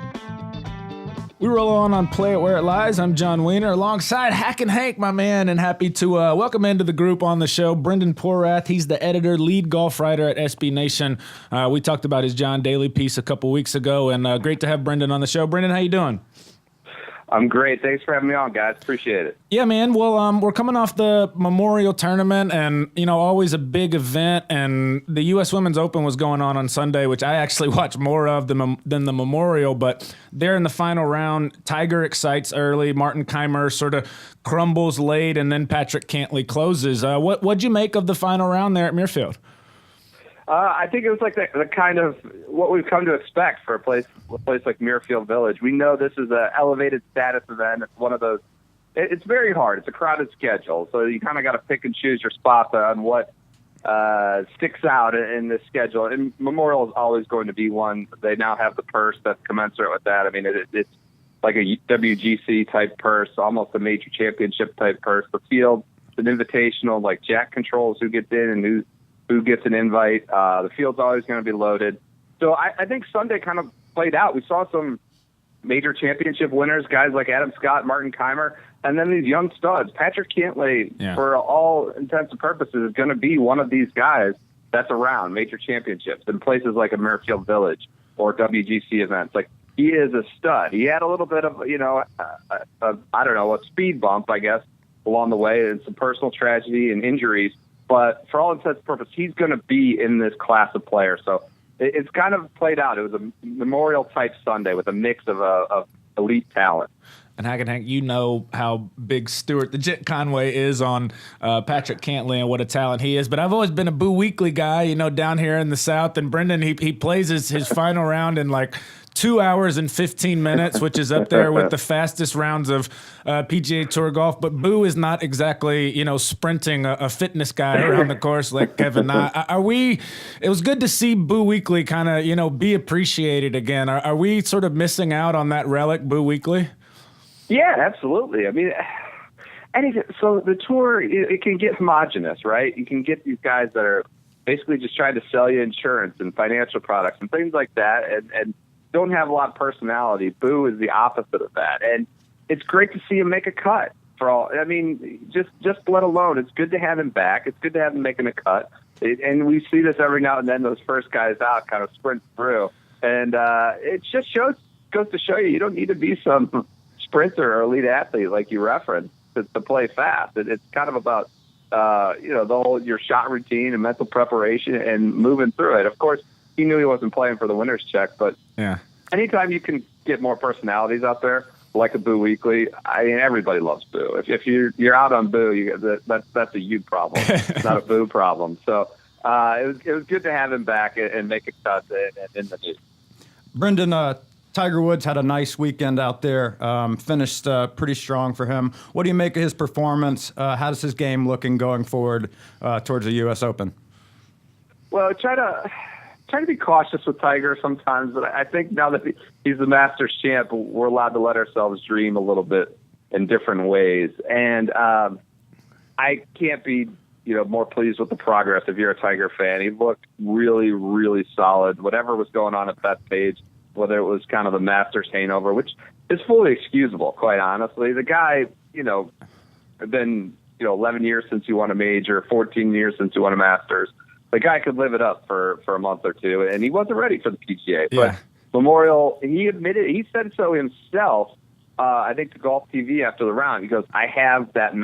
We roll on Play It Where It Lies. I'm Jon Wiener alongside Hackin Hank, my man, and happy to welcome into the group on the show Brendan Porath. He's the editor, lead golf writer at SB Nation. We talked about his John Daly piece a couple weeks ago, and great to have Brendan on the show. Brendan, how you doing? I'm great. Thanks for having me on, guys. Appreciate it. Yeah, man. Well, we're coming off the Memorial Tournament and, always a big event. And the U.S. Women's Open was going on Sunday, which I actually watched more of than the Memorial. But there in the final round, Tiger excites early. Martin Keimer sort of crumbles late, and then Patrick Cantlay closes. What'd you make of the final round there at Muirfield? I think it was like the kind of what we've come to expect for a place like Muirfield Village. We know this is an elevated status event. It's one of those. It's very hard. It's a crowded schedule, so you kind of got to pick and choose your spots on what sticks out in this schedule. And Memorial is always going to be one. They now have the purse that's commensurate with that. It's like a WGC type purse, almost a major championship type purse. The field, an invitational, like Jack controls who gets in and who gets an invite. The field's always going to be loaded. So I think Sunday kind of played out. We saw some major championship winners, guys like Adam Scott, Martin Keimer, and then these young studs. Patrick Cantlay, for all intents and purposes, is going to be one of these guys that's around major championships in places like a Muirfield Village or WGC events. Like, he is a stud. He had a little bit of, a speed bump, I guess, along the way, and some personal tragedy and injuries. But for all intents and purposes, he's going to be in this class of players. So it's kind of played out. It was a Memorial-type Sunday with a mix of elite talent. And Hank, you know how big Stuart the Jet Conway is on Patrick Cantlay and what a talent he is. But I've always been a Boo Weekly guy, down here in the South. And Brendan, he plays his final round in like 2 hours and 15 minutes, which is up there with the fastest rounds of PGA Tour golf. But Boo is not exactly, sprinting a fitness guy around the course like Kevin. It was good to see Boo Weekly kind of, be appreciated again. Are we sort of missing out on that relic, Boo Weekly? Yeah, absolutely. So the tour, it can get homogenous, right? You can get these guys that are basically just trying to sell you insurance and financial products and things like that, and don't have a lot of personality. Boo is the opposite of that, and it's great to see him make a cut. Just let alone, it's good to have him back. It's good to have him making a cut, and we see this every now and then. Those first guys out kind of sprint through, and it just goes to show you don't need to be some sprinter or elite athlete like you referenced to play fast. It's kind of about the whole your shot routine and mental preparation and moving through it. Of course, he knew he wasn't playing for the winner's check. But Yeah. anytime you can get more personalities out there, like a Boo Weekly, I mean, everybody loves Boo. If you're out on Boo, that's a you problem, not a Boo problem. So it was good to have him back and make a cut in the news. Brendan, Tiger Woods had a nice weekend out there, finished pretty strong for him. What do you make of his performance? How's his game looking going forward towards the U.S. Open? Well, try to be cautious with Tiger sometimes, but I think now that he's the Masters champ, we're allowed to let ourselves dream a little bit in different ways. And I can't be more pleased with the progress if you're a Tiger fan. He looked really, really solid. Whatever was going on at that page, whether it was kind of the Masters hangover, which is fully excusable, quite honestly. The guy, had been 11 years since he won a major, 14 years since he won a Masters. The guy could live it up for a month or two, and he wasn't ready for the PGA. Yeah. But Memorial, he said so himself, I think to Golf TV after the round. He goes, I have those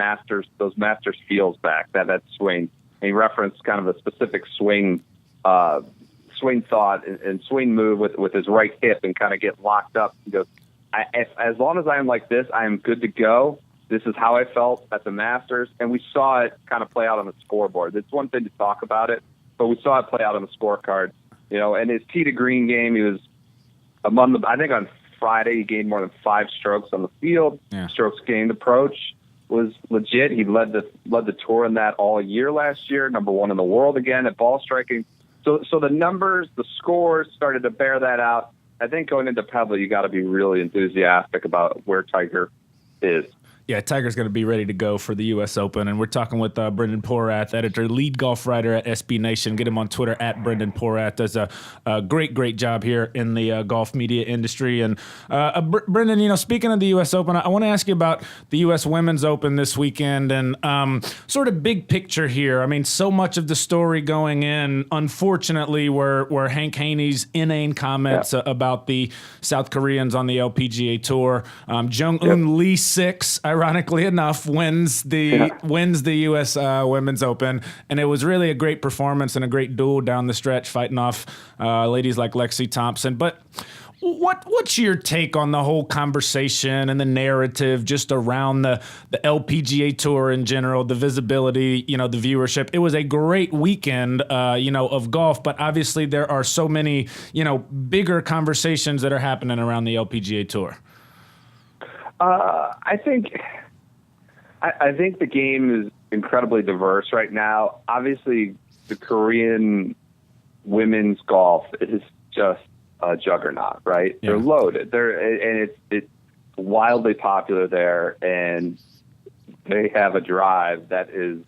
Masters feels back, that swing. And he referenced kind of a specific swing thought and swing move with his right hip and kind of get locked up. He goes, as long as I am like this, I am good to go. This is how I felt at the Masters, and we saw it kind of play out on the scoreboard. It's one thing to talk about it, but we saw it play out on the scorecard. And his tee to green game, he was I think on Friday he gained more than 5 strokes on the field. Yeah. Strokes gained approach was legit. He led the tour in that all year last year, number 1 in the world again at ball striking. So the numbers, the scores started to bear that out. I think going into Pebble, you got to be really enthusiastic about where Tiger is. Yeah, Tiger's going to be ready to go for the U.S. Open, and we're talking with Brendan Porath, editor, lead golf writer at SB Nation. Get him on Twitter at Brendan Porath. Does a great job here in the golf media industry. And Brendan, speaking of the U.S. Open, I want to ask you about the U.S. Women's Open this weekend and sort of big picture here. I mean, so much of the story going in, unfortunately, were Hank Haney's inane comments about the South Koreans on the LPGA Tour. Jung-Un Lee 6. Ironically enough, wins the U.S. Women's Open, and it was really a great performance and a great duel down the stretch, fighting off ladies like Lexi Thompson. But what's your take on the whole conversation and the narrative just around the LPGA Tour in general, the visibility, the viewership? It was a great weekend, of golf, but obviously there are so many, bigger conversations that are happening around the LPGA Tour. I think the game is incredibly diverse right now. Obviously, the Korean women's golf is just a juggernaut, right? Yeah. They're loaded. It's wildly popular there, and they have a drive that is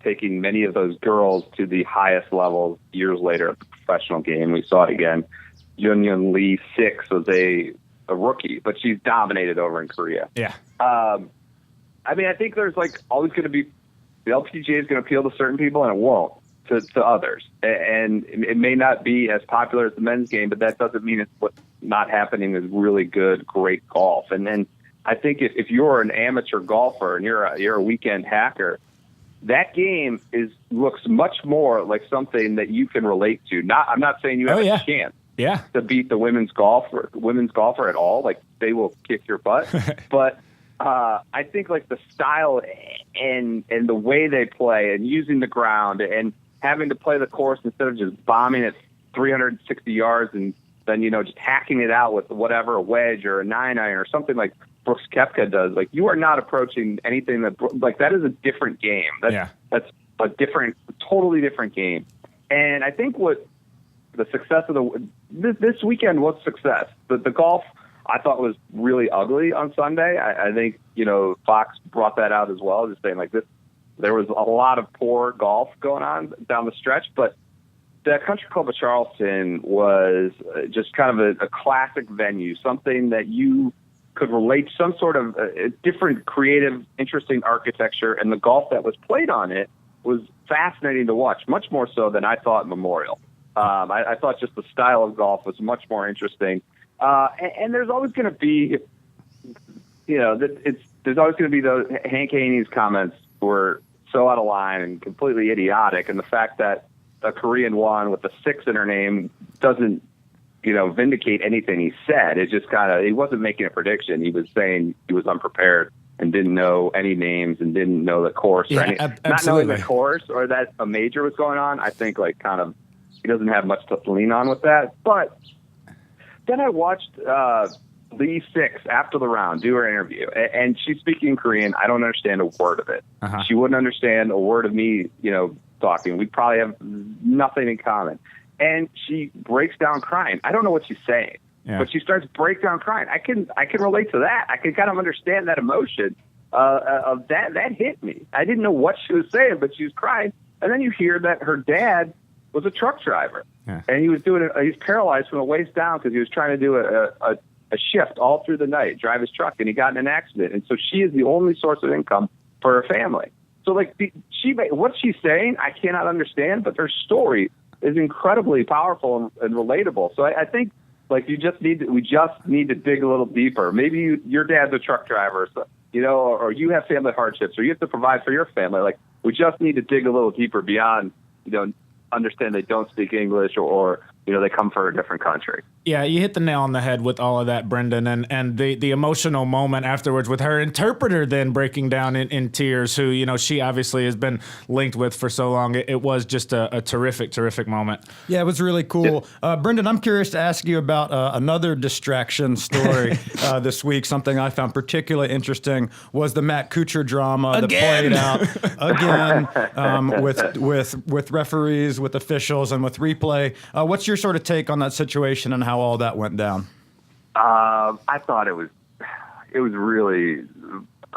taking many of those girls to the highest levels years later of the professional game. We saw it again. Jung-Un Lee 6 was a rookie, but she's dominated over in Korea. Yeah. I think there's always going to be, the LPGA is going to appeal to certain people and it won't to others. And it may not be as popular as the men's game, but that doesn't mean it's what's not happening is really good, great golf. And then I think if you're an amateur golfer and you're a weekend hacker, that game looks much more like something that you can relate to. I'm not saying you have a chance. Yeah. To beat the women's golfer at all. They will kick your butt. But I think the style and the way they play and using the ground and having to play the course instead of just bombing it 360 yards and then, just hacking it out with whatever, a wedge or a 9-iron or something like Brooks Koepka does. You are not approaching anything that is a different game. That's a totally different game. And I think what the success of this weekend was success. The golf I thought was really ugly on Sunday. I think Fox brought that out as well, just saying this. There was a lot of poor golf going on down the stretch, but the Country Club of Charleston was just kind of a classic venue, something that you could relate, some sort of a different, creative, interesting architecture, and the golf that was played on it was fascinating to watch, much more so than I thought Memorial. I thought just the style of golf was much more interesting. And there's always going to be, there's always going to be those Hank Haney's comments were so out of line and completely idiotic. And the fact that a Korean won with a 6 in her name doesn't, vindicate anything he said. It just he wasn't making a prediction. He was saying he was unprepared and didn't know any names and didn't know the course or any. Not knowing the course or that a major was going on, I think he doesn't have much to lean on with that. But then I watched Lee Six after the round do her interview, and she's speaking Korean. I don't understand a word of it. She wouldn't understand a word of me, talking. We probably have nothing in common. And she breaks down crying. I don't know what she's saying, but she starts break down crying. I can relate to that. I can kind of understand that emotion of that. That hit me. I didn't know what she was saying, but she was crying. And then you hear that her dad was a truck driver, and he was he's paralyzed from the waist down because he was trying to do a shift all through the night, drive his truck, and he got in an accident. And so she is the only source of income for her family. So what she's saying, I cannot understand, but her story is incredibly powerful and relatable. So I think we just need to dig a little deeper. Maybe your dad's a truck driver, or you have family hardships, or you have to provide for your family. We just need to dig a little deeper beyond, understand they don't speak English or they come from a different country. Yeah, you hit the nail on the head with all of that, Brendan, and the emotional moment afterwards with her interpreter then breaking down in tears, who, she obviously has been linked with for so long. It was just a terrific moment. Yeah, it was really cool. Brendan, I'm curious to ask you about another distraction story this week. Something I found particularly interesting was the Matt Kuchar drama that played out again with referees, with officials, and with replay. What's your sort of take on that situation and how all that went down? I thought it was really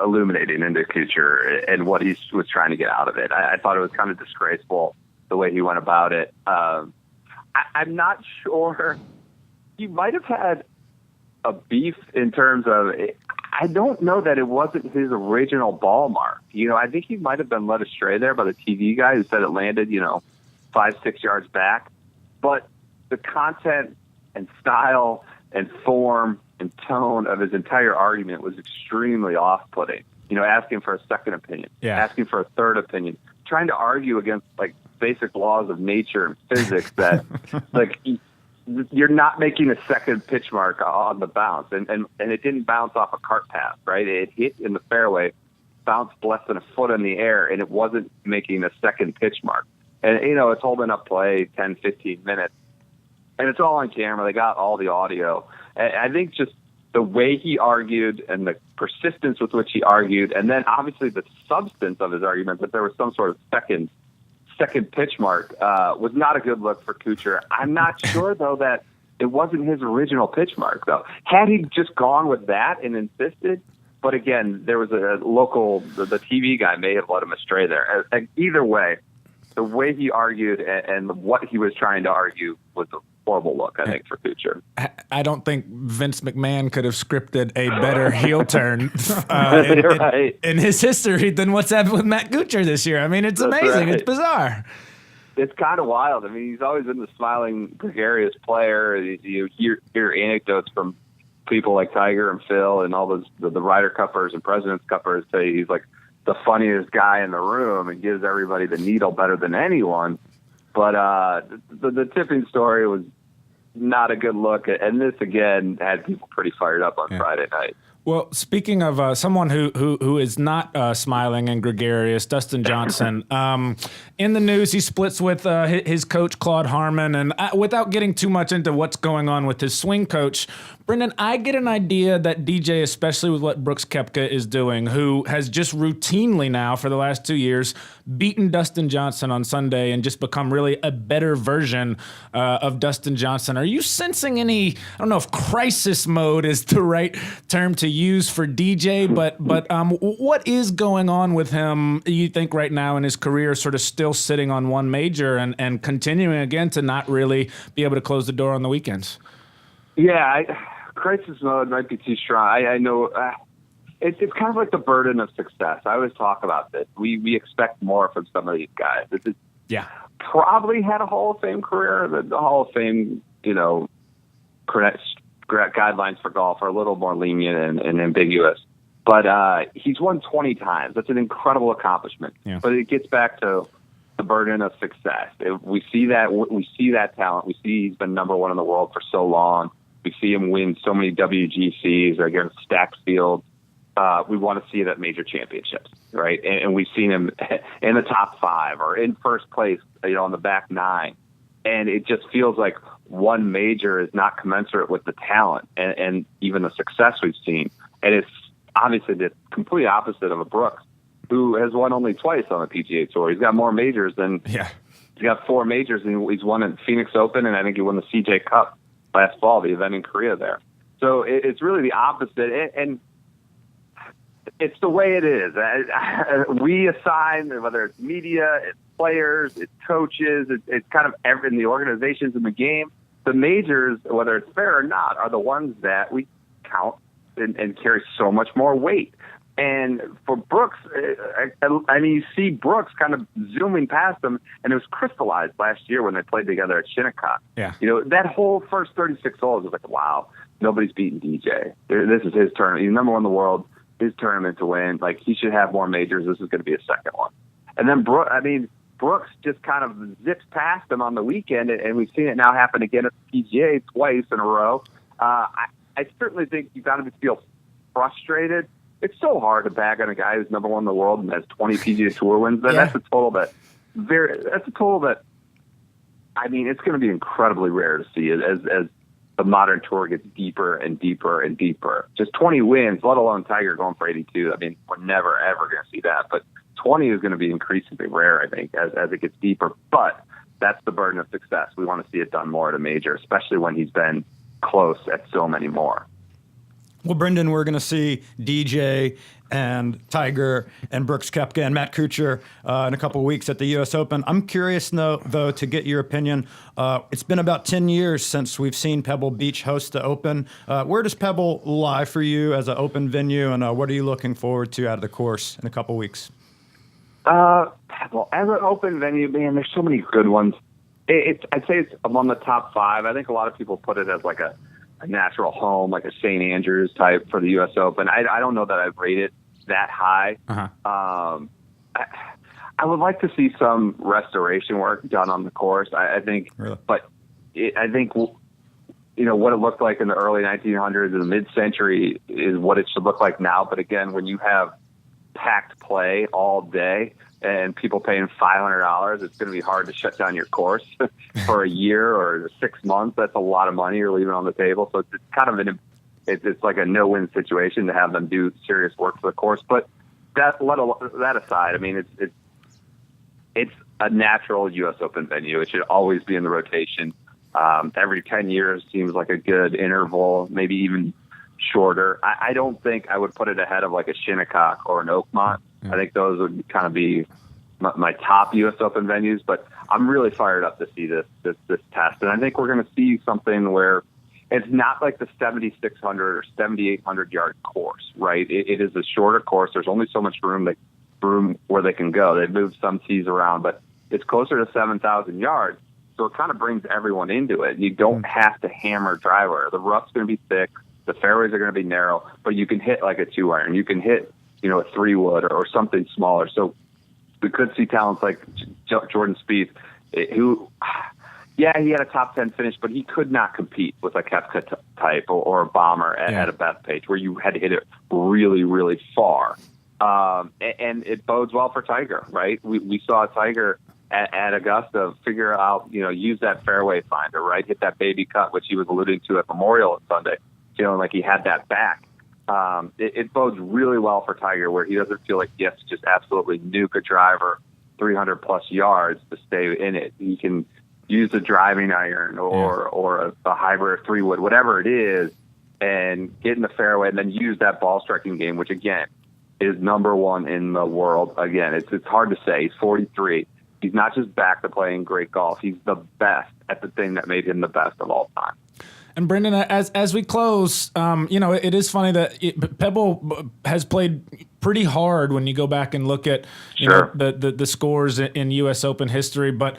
illuminating into Kuchar and what he was trying to get out of it. I thought it was kind of disgraceful the way he went about it. I'm not sure. He might have had a beef in terms of, I don't know that it wasn't his original ball mark. I think he might have been led astray there by the TV guy who said it landed, 5-6 yards back. But the content and style and form and tone of his entire argument was extremely off-putting. Asking for a second opinion, asking for a third opinion, trying to argue against basic laws of nature and physics that you're not making a second pitch mark on the bounce, and it didn't bounce off a cart path, right? It hit in the fairway, bounced less than a foot in the air, and it wasn't making a second pitch mark. And it's holding up play 10, 15 minutes. And it's all on camera. They got all the audio. And I think just the way he argued and the persistence with which he argued, and then obviously the substance of his argument that there was some sort of second pitch mark was not a good look for Kuchar. I'm not sure, though, that it wasn't his original pitch mark, though. Had he just gone with that and insisted, but again, there was a local, the TV guy may have led him astray there. Either way, the way he argued and what he was trying to argue was a horrible look, I think, for Kuchar. I don't think Vince McMahon could have scripted a better heel turn in his history than what's happened with Matt Kuchar this year. I mean, it's amazing. Right. It's bizarre. It's kind of wild. I mean, he's always been the smiling, gregarious player. You hear anecdotes from people like Tiger and Phil and all the Ryder Cuppers and President's Cuppers say he's like the funniest guy in the room and gives everybody the needle better than anyone. But the tipping story was not a good look. And this, again, had people pretty fired up on Friday night. Well, speaking of someone who is not smiling and gregarious, Dustin Johnson, in the news, he splits with his coach, Claude Harmon. And without getting too much into what's going on with his swing coach, Brendan, I get an idea that DJ, especially with what Brooks Koepka is doing, who has just routinely now for the last 2 years beaten Dustin Johnson on Sunday and just become really a better version of Dustin Johnson. Are you sensing any, I don't know if crisis mode is the right term to use for DJ, but what is going on with him, you think, right now in his career, sort of still sitting on one major and continuing again to not really be able to close the door on the weekends? Yeah, crisis mode might be too strong. I know it's kind of like the burden of success. I always talk about this. We expect more from some of these guys. Probably had a Hall of Fame career. The Hall of Fame, guidelines for golf are a little more lenient and ambiguous. But he's won 20 times. That's an incredible accomplishment. Yeah. But it gets back to the burden of success. We see that talent. We see he's been number one in the world for so long. We see him win so many WGCs against stacked fields. We want to see it at major championships, right? And we've seen him in the top 5 or in first place, on the back 9. And it just feels like one major is not commensurate with the talent and even the success we've seen. And it's obviously the complete opposite of a Brooks, who has won only twice on the PGA Tour. He's got more majors than he's got 4 majors, and he's won at Phoenix Open, and I think he won the CJ Cup last fall, the event in Korea there. So it's really the opposite, and it's the way it is. We assign, whether it's media, it's players, it's coaches, it's kind of in the organizations in the game. The majors, whether it's fair or not, are the ones that we count and carry so much more weight. And for Brooks, I mean, you see Brooks kind of zooming past him, and it was crystallized last year when they played together at Shinnecock. Yeah. That whole first 36 holes was like, wow, nobody's beating DJ. This is his tournament. He's number one in the world, his tournament to win. Like, he should have more majors. This is going to be a second one. And then, Brooks just kind of zips past him on the weekend, and we've seen it now happen again at the PGA twice in a row. I certainly think you got to feel frustrated. It's so hard to bag on a guy who's number one in the world and has 20 PGA Tour wins. That's a total that I mean, it's going to be incredibly rare to see as the modern tour gets deeper and deeper and deeper. Just 20 wins, let alone Tiger going for 82. I mean, we're never ever going to see that, but 20 is going to be increasingly rare, I think, as it gets deeper. But that's the burden of success. We want to see it done more at a major, especially when he's been close at so many more. Well, Brendan, we're going to see DJ and Tiger and Brooks Koepka and Matt Kuchar in a couple of weeks at the U.S. Open. I'm curious, though, to get your opinion. It's been about 10 years since we've seen Pebble Beach host the Open. Where does Pebble lie for you as an Open venue, and what are you looking forward to out of the course in a couple of weeks? Pebble, as an Open venue, man, there's so many good ones. I'd say it's among the top 5. I think a lot of people put it as like a natural home, like a St. Andrews type for the U.S. Open. I don't know that I'd rate it that high. Uh-huh. I would like to see some restoration work done on the course. I think, really? But I think, what it looked like in the early 1900s and the mid-century is what it should look like now. But again, when you have packed play all day and people paying $500, it's going to be hard to shut down your course for a year or 6 months. That's a lot of money you're leaving on the table. So it's kind of it's like a no-win situation to have them do serious work for the course. But that aside, I mean, it's a natural U.S. Open venue. It should always be in the rotation. Every 10 years seems like a good interval, maybe even shorter. I don't think I would put it ahead of like a Shinnecock or an Oakmont. I think those would kind of be my top U.S. Open venues, but I'm really fired up to see this test. And I think we're going to see something where it's not like the 7,600 or 7,800 yard course, right? It is a shorter course. There's only so much room where they can go. They've moved some tees around, but it's closer to 7,000 yards. So it kind of brings everyone into it. You don't have to hammer driver. The rough's going to be thick. The fairways are going to be narrow, but you can hit like a 2-iron. You can hit, a 3-wood or something smaller. So we could see talents like Jordan Spieth, who, he had a top 10 finish, but he could not compete with a Koepka type or a bomber at a Bethpage where you had to hit it really, really far. And it bodes well for Tiger, right? We saw Tiger at Augusta figure out, use that fairway finder, right? Hit that baby cut, which he was alluding to at Memorial Sunday, feeling like he had that back. It bodes really well for Tiger where he doesn't feel like he has to just absolutely nuke a driver 300 plus yards to stay in it. He can use a driving iron or a hybrid 3-wood, whatever it is, and get in the fairway and then use that ball striking game, which again is number one in the world. Again, it's hard to say. He's 43. He's not just back to playing great golf. He's the best at the thing that made him the best of all time. And Brendan, as we close, it is funny that Pebble has played pretty hard when you go back and look at the scores in U.S. Open history. But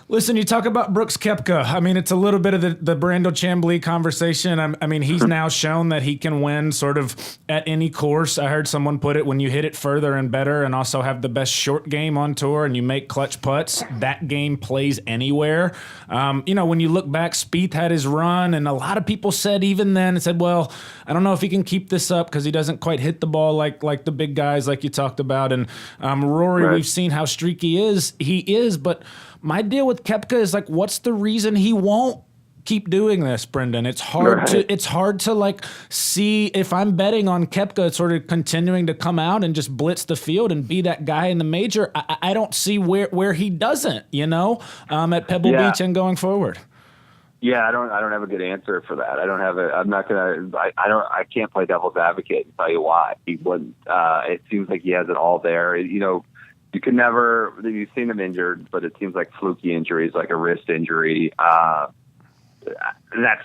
Listen, you talk about Brooks Koepka. I mean, it's a little bit of the Brandel Chambly conversation. I mean, he's now shown that he can win sort of at any course. I heard someone put it, when you hit it further and better and also have the best short game on tour and you make clutch putts, that game plays anywhere. When you look back, Spieth had his run, and a lot of people said even then, well, I don't know if he can keep this up because he doesn't quite hit the ball like the big guys like you talked about. And Rory, Right. We've seen how streaky he is, but my deal with Koepka is like, what's the reason he won't keep doing this, Brendan? It's hard to like see, if I'm betting on Koepka sort of continuing to come out and just blitz the field and be that guy in the major. I don't see where he doesn't, at Pebble Beach and going forward. Yeah, I don't have a good answer for that. I can't play devil's advocate and tell you why. He wouldn't. It seems like he has it all there. You can never, you've seen him injured, but it seems like fluky injuries, like a wrist injury. That's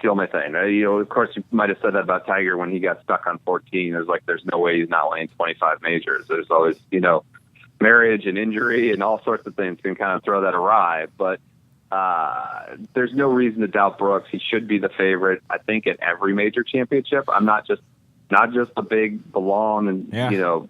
the only thing. Of course, you might have said that about Tiger when he got stuck on 14. It was like, there's no way he's not winning 25 majors. There's always, marriage and injury and all sorts of things can kind of throw that awry. But there's no reason to doubt Brooks. He should be the favorite, I think, at every major championship. I'm not just the long and,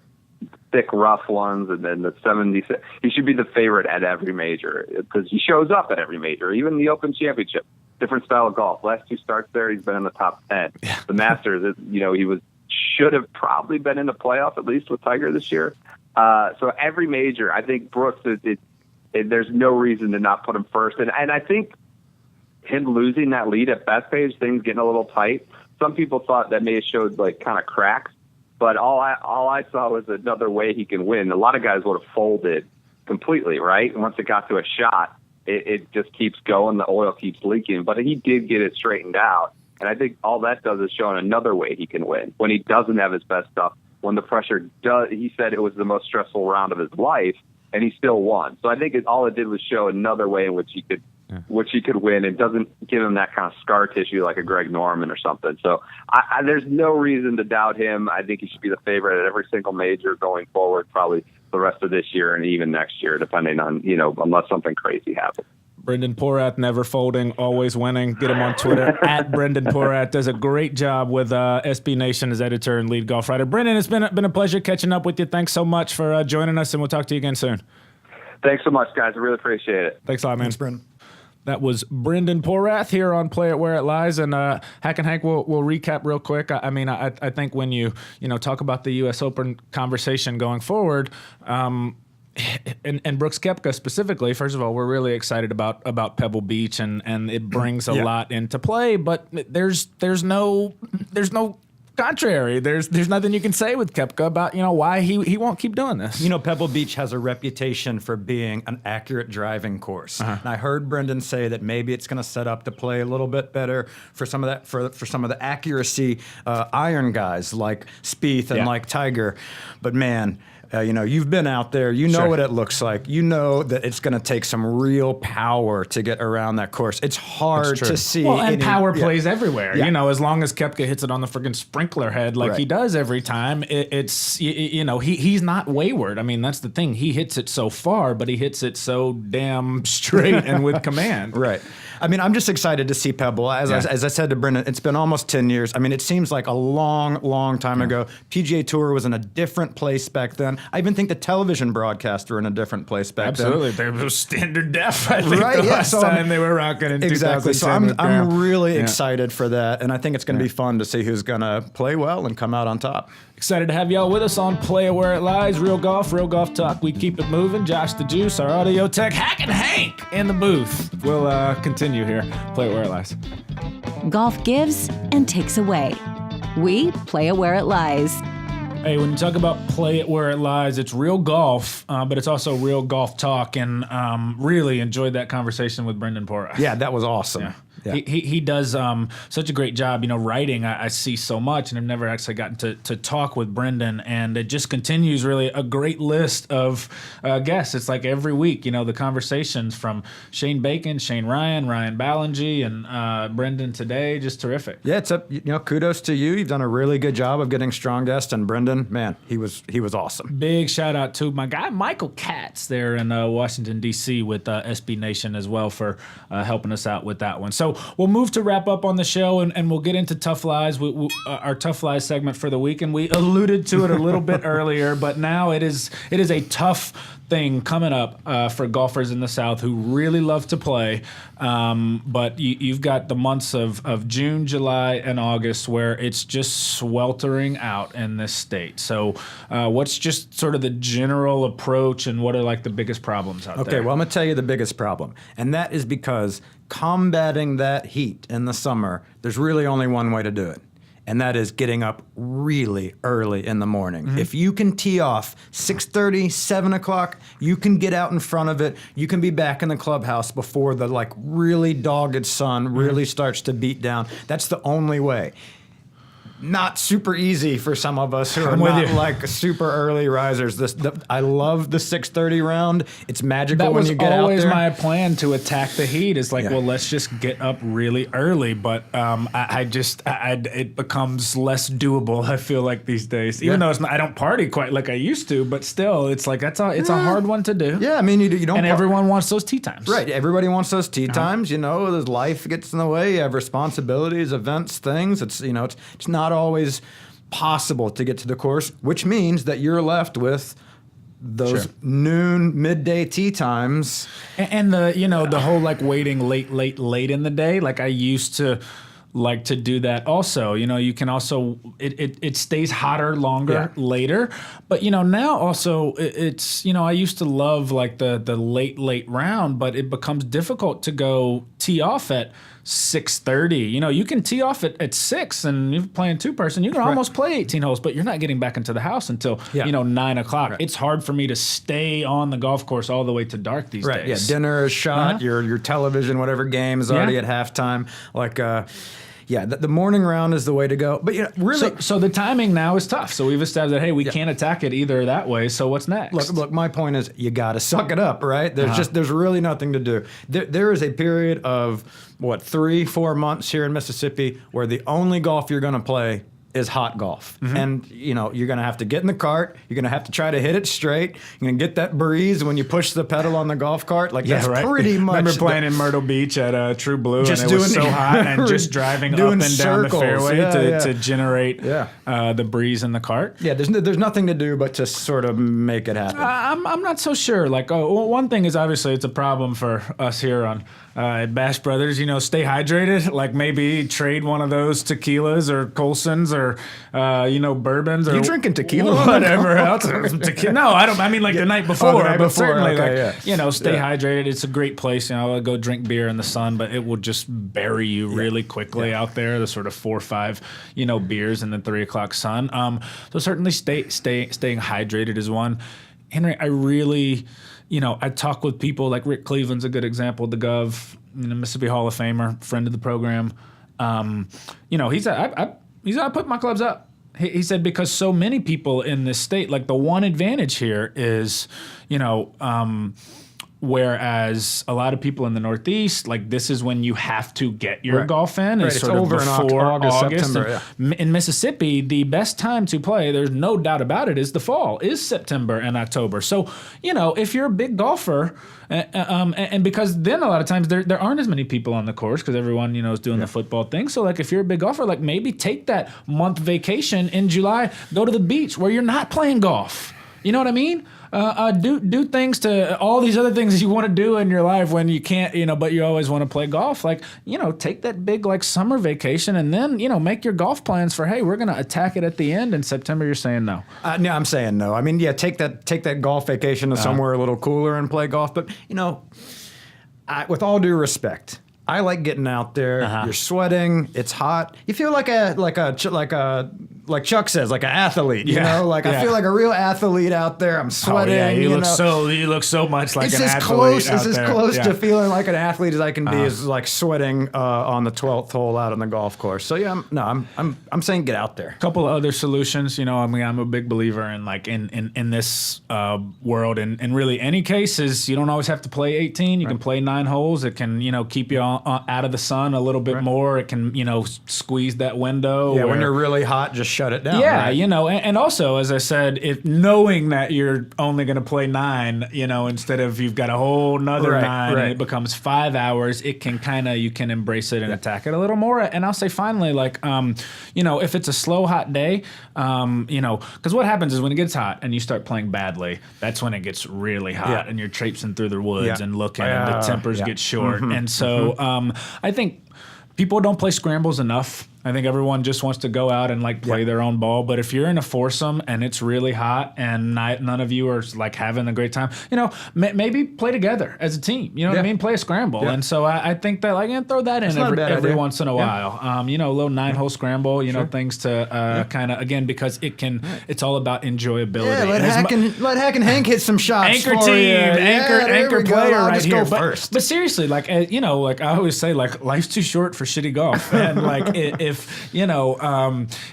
thick, rough ones, and then the 76. He should be the favorite at every major because he shows up at every major, even the Open Championship. Different style of golf. Last 2 starts there, he's been in the top 10. Yeah. The Masters, he should have probably been in the playoff at least with Tiger this year. So every major, I think Brooks there's no reason to not put him first. And I think him losing that lead at Bethpage, things getting a little tight. Some people thought that may have showed like kind of cracks. But all I saw was another way he can win. A lot of guys would have folded completely, right? And once it got to a shot, it just keeps going. The oil keeps leaking. But he did get it straightened out. And I think all that does is show another way he can win. When he doesn't have his best stuff, when the pressure does, he said it was the most stressful round of his life, and he still won. So I think all it did was show another way in which he could win, and doesn't give him that kind of scar tissue like a Greg Norman or something. So there's no reason to doubt him. I think he should be the favorite at every single major going forward, probably the rest of this year and even next year, depending on, unless something crazy happens. Brendan Porath, never folding, always winning. Get him on Twitter at Brendan Porath. Does a great job with SB Nation as editor and lead golf writer. Brendan, it's been a pleasure catching up with you. Thanks so much for joining us, and we'll talk to you again soon. Thanks so much, guys. I really appreciate it. Thanks a lot, man. Thanks, Brendan. That was Brendan Porath here on Play It Where It Lies. And Hackin Hank, we'll recap real quick. I think when you talk about the U.S. Open conversation going forward, and Brooks Koepka specifically, first of all, we're really excited about Pebble Beach, and it brings a lot into play. But there's no contrary. There's nothing you can say with Koepka about why he won't keep doing this. Pebble Beach has a reputation for being an accurate driving course. And I heard Brendan say that maybe it's going to set up to play a little bit better for some of that for some of the accuracy iron guys like Spieth and like Tiger. But man, you've been out there. You know what it looks like. You know that it's going to take some real power to get around that course. It's hard to see. Well, and power plays everywhere. Yeah. As long as Koepka hits it on the freaking sprinkler head like he does every time, he's not wayward. I mean, that's the thing. He hits it so far, but he hits it so damn straight and with command. Right. I mean, I'm just excited to see Pebble. As I said to Brendan, it's been almost 10 years. I mean, it seems like a long, long time ago. PGA Tour was in a different place back then. I even think the television broadcasts were in a different place back then. Absolutely. They were standard def, I think, the last time they were rocking in 2010. So I'm really excited for that, and I think it's going to be fun to see who's going to play well and come out on top. Excited to have y'all with us on Play It Where It Lies, Real Golf Talk. We keep it moving. Josh the Juice, our audio tech, Hackin Hank in the booth. We'll continue here. Play It Where It Lies. Golf gives and takes away. We play it where it lies. Hey, when you talk about Play It Where It Lies, it's real golf, but it's also real golf talk, and really enjoyed that conversation with Brendan Porath. Yeah, that was awesome. Yeah. Yeah. He does such a great job. Writing, I see so much, and I've never actually gotten to talk with Brendan, and it just continues really a great list of guests. It's like every week, the conversations from Shane Bacon, Shane Ryan, Ryan Ballingy, and Brendan today, just terrific. Yeah, it's kudos to you. You've done a really good job of getting strong guests, and Brendan, man, he was awesome. Big shout out to my guy Michael Katz there in Washington D.C. with SB Nation as well for helping us out with that one. So we'll move to wrap up on the show, and we'll get into Tough Lies, our Tough Lies segment for the week, and we alluded to it a little bit earlier, but now it is a tough thing coming up for golfers in the South who really love to play, but you've got the months of June, July, and August where it's just sweltering out in this state. So what's just sort of the general approach, and what are like the biggest problems out there? Okay, well, I'm going to tell you the biggest problem, and that is because combating that heat in the summer, there's really only one way to do it. And that is getting up really early in the morning. Mm-hmm. If you can tee off 6:30, 7 o'clock, you can get out in front of it. You can be back in the clubhouse before the really dogged sun really starts to beat down. That's the only way. Not super easy for some of us who are not super early risers. I love the 6:30 round. It's magical when you get out there. That was always my plan, to attack the heat. Is well, let's just get up really early. But it becomes less doable, I feel like, these days. Even though I don't party quite like I used to, but still, it's it's a hard one to do. Yeah, I mean, you don't. And everyone wants those tee times. Right, everybody wants those tee times. Life gets in the way. You have responsibilities, events, things. It's not always possible to get to the course, which means that you're left with those noon, midday tee times. And the whole waiting late in the day. I used to like to do that also. You can also, it stays hotter longer later. But, now also it's, I used to love the late round, but it becomes difficult to go tee off at 6:30. You can tee off at 6, and you're playing two-person. You can almost play 18 holes, but you're not getting back into the house until 9 o'clock. Right. It's hard for me to stay on the golf course all the way to dark these days. Yeah, dinner is shot. Your television, whatever game is already at halftime. The morning round is the way to go. But really, so the timing now is tough. So we've established that we can't attack it either that way. So what's next? Look. My point is, you got to suck it up, right? There's really nothing to do. There is a period of 3-4 months here in Mississippi where the only golf you're going to play is hot golf. Mm-hmm. And, you're going to have to get in the cart. You're going to have to try to hit it straight. You're going to get that breeze when you push the pedal on the golf cart. That's pretty much. Remember playing in Myrtle Beach at True Blue, and it was so hot, and just driving up and down the fairway to generate the breeze in the cart. Yeah, there's nothing to do but to sort of make it happen. I'm not so sure. One thing is, obviously it's a problem for us here on at Bash Brothers, stay hydrated. Maybe trade one of those tequilas or Colsons or bourbons. Or you drinking tequila? Whatever else. No, I don't. I mean, the night before. But certainly, stay hydrated. It's a great place. I'll go drink beer in the sun, but it will just bury you really quickly out there. The sort of 4 or 5, beers in the 3 o'clock sun. So certainly, staying hydrated is one. Henry, I really. I talk with people like Rick Cleveland's a good example, the Gov, Mississippi Hall of Famer, friend of the program. He said, I put my clubs up. He said, because so many people in this state, the one advantage here is, whereas a lot of people in the Northeast, this is when you have to get your golf in. It's sort over of before in August, September. In Mississippi, the best time to play, there's no doubt about it, is the fall, is September and October. So, if you're a big golfer, and because then a lot of times there aren't as many people on the course because everyone, is doing the football thing. So, if you're a big golfer, maybe take that month vacation in July, go to the beach where you're not playing golf. You know what I mean? Do things to all these other things you want to do in your life when you can't, but you always want to play golf. Take that big summer vacation and then, make your golf plans for, hey, we're going to attack it at the end in September. You're saying no. No, I'm saying no. I mean, take that golf vacation to somewhere a little cooler and play golf. But, with all due respect, I like getting out there. You're sweating. It's hot. You feel like a like Chuck says, like an athlete, you Yeah, know, like I yeah. feel like a real athlete out there. I'm sweating. Oh, yeah, you know. you look so much like It's an as athlete close. out It's as there. close Yeah. to feeling like an athlete as I can be. Is like sweating on the 12th hole out on the golf course. So yeah, I'm saying get out there. Couple of other solutions, you know. I mean, I'm a big believer in like in this world, and really any case is you don't always have to play 18. You can play 9 holes. It can keep you out of the sun a little bit more. It can squeeze that window. Yeah, when where- you're really hot, just shut it down. Yeah, right? and also, as I said, if knowing that you're only going to play 9, instead of you've got a whole nother 9 and it becomes 5 hours, it can you can embrace it and attack it a little more. And I'll say finally, like, if it's a slow, hot day, because what happens is when it gets hot and you start playing badly, that's when it gets really hot and you're traipsing through the woods and looking and the tempers get short. And so I think people don't play scrambles enough. I think everyone just wants to go out and like play their own ball. But if you're in a foursome and it's really hot and none of you are like having a great time, maybe play together as a team. You know what I mean? Play a scramble. Yeah. And so I think that throw that in not a bad every idea. once in a while. A little 9-hole scramble. Things to kind of again because it's all about enjoyability. Yeah, let Hackin Hank hit some shots. Anchor for team, you. anchor we go. player I'll right just here. Go first. But seriously, like like I always say, like life's too short for shitty golf, and like if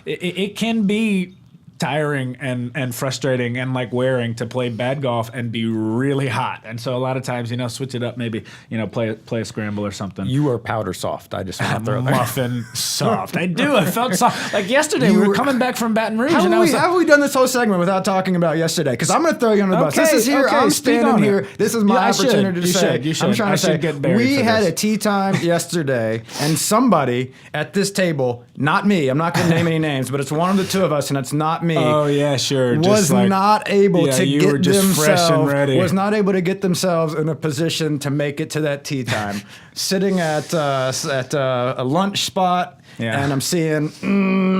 it can be tiring and frustrating and like wearing to play bad golf and be really hot. And so a lot of times, switch it up, maybe, play a scramble or something. You are powder soft. I just want to throw that. Muffin soft. I do. I felt soft. Like yesterday, we were coming back from Baton Rouge, and I was How have we done this whole segment without talking about yesterday? Because I'm going to throw you under the bus. This is here. Okay, I'm speak standing on here. it. This is my I should. opportunity to You say. should. You should. I'm trying I to say should get buried we for had this. a tea time yesterday, and somebody at this table, not me. I'm not going to name any names, but it's one of the two of us, and it's not me. Oh yeah, sure. Was Just like, not able to you were get just fresh and themselves ready. was not able to get themselves in a position to make it to that tea time. Sitting at a lunch spot, and I'm seeing.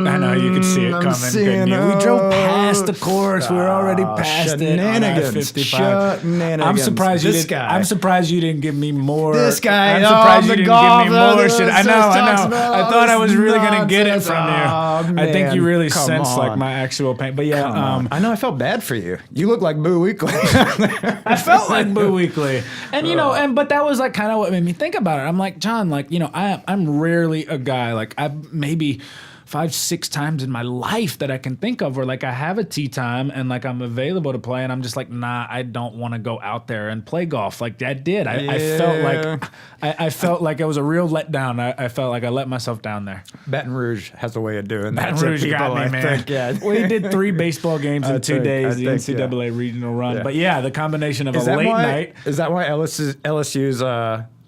I know you could see it I'm coming. seeing, Couldn't you? We drove past the course. We were already past it. On I-55. Shenanigans. I'm surprised you This didn't. guy. I'm surprised you didn't give me more. This guy. I'm surprised you didn't give me more shit. I know. talks about I all thought I this was really gonna get it nonsense. from you. Oh, I think you man. really Come sensed like on. my actual pain. But yeah, I know. I felt bad for you. You look like Boo Weekly. I felt like Boo Weekly, and but that was like kind of what made me think about it. I'm like, John, like I'm rarely a guy like maybe 5-6 times in my life that I can think of where like I have a tee time and like I'm available to play and I'm just like, nah, I don't want to go out there and play golf like I did. I felt like it was a real letdown. I felt like I let myself down there. Baton Rouge has a way of doing that. Baton to Rouge people, got me, I man. think, yeah. We did 3 baseball games in 2 days, the NCAA regional run. Yeah. But yeah, the combination of Is a that late why? night. Is that why LSU's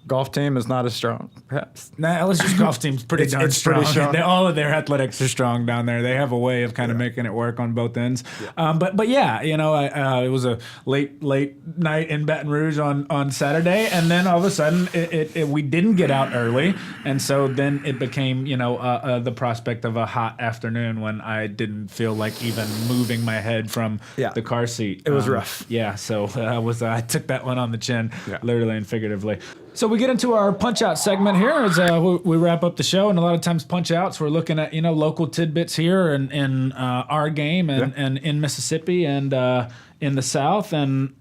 golf team is not as strong? Perhaps. Nah, LSU's golf team's pretty darn it's strong. pretty strong. All of their athletics are strong down there. They have a way of kind of making it work on both ends. But yeah, it was a late night in Baton Rouge on Saturday, and then all of a sudden we didn't get out early, and so then it became the prospect of a hot afternoon when I didn't feel like even moving my head from the car seat. It was rough. Yeah, so I took that one on the chin, literally and figuratively. So we get into our punch-out segment here as we wrap up the show, and a lot of times punch-outs, we're looking at local tidbits here in our game and in Mississippi and in the South, and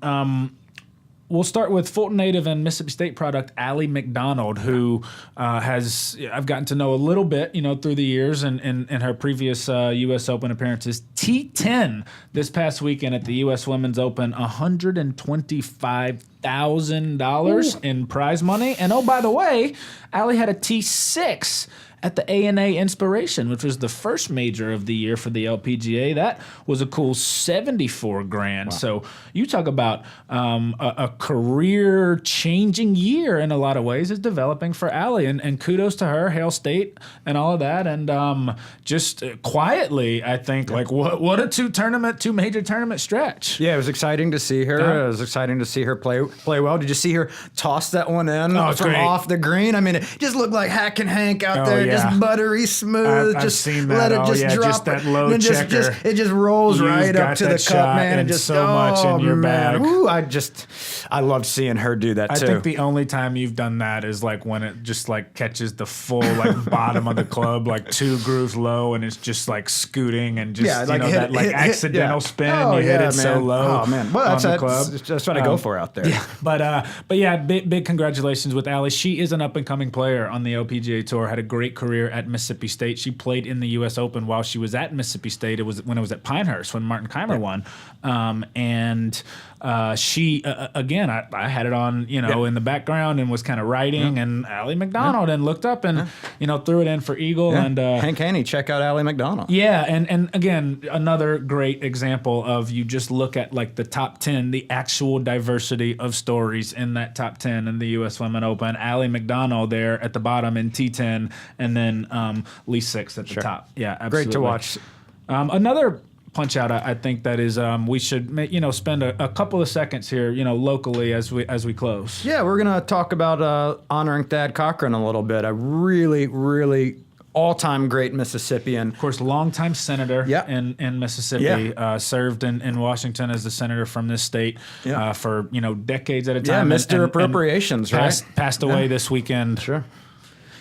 we'll start with Fulton native and Mississippi State product Ally McDonald, who I've gotten to know a little bit, through the years and in her previous U.S. Open appearances. T10 this past weekend at the U.S. Women's Open, $125,000 in prize money. And oh, by the way, Ally had a T6 at the A&A Inspiration, which was the first major of the year for the LPGA. That was a cool $74,000. Wow. So you talk about a career-changing year in a lot of ways is developing for Ally, and kudos to her, Hail State, and all of that. And just quietly, I think, like what a two major tournament stretch. Yeah, it was exciting to see her. It was exciting to see her play well. Did you see her toss that one in from great. off the green? I mean, it just looked like Hackin Hank out there. Yeah. just buttery smooth. I've just seen that. let it just drop. Just that low and checker. it just rolls You've right got up to that the cup, shot man. and just so much in your man. bag. Ooh, I love seeing her do that too. I think the only time you've done that is like when it just like catches the full like bottom of the club, like 2 grooves low, and it's just like scooting and just accidental spin. Oh, you hit it so low. Oh man, well that's what I go for out there. Yeah, but yeah, big congratulations with Ally. She is an up and coming player on the LPGA Tour. Had a great career at Mississippi State. She played in the U.S. Open while she was at Mississippi State. It was when it was at Pinehurst when Martin Keimer won, and she again I had it on in the background and was kind of writing and Ally McDonald and looked up and threw it in for eagle and Hank Haney, check out Ally McDonald. Yeah, and again another great example of you just look at like the top 10, the actual diversity of stories in that top 10 in the U.S. Women Open. Ally McDonald there at the bottom in T10, and then Lee Six at the top. Yeah, absolutely. Great to watch. Another punch out, I think that is we should spend a couple of seconds here, locally as we close. Yeah, we're gonna talk about honoring Thad Cochran a little bit. A really all-time great Mississippian. Of course, longtime senator in Mississippi. Served in Washington as the senator from this state for decades at a time. Yeah, Mr. Appropriations, right? Passed away this weekend. Sure.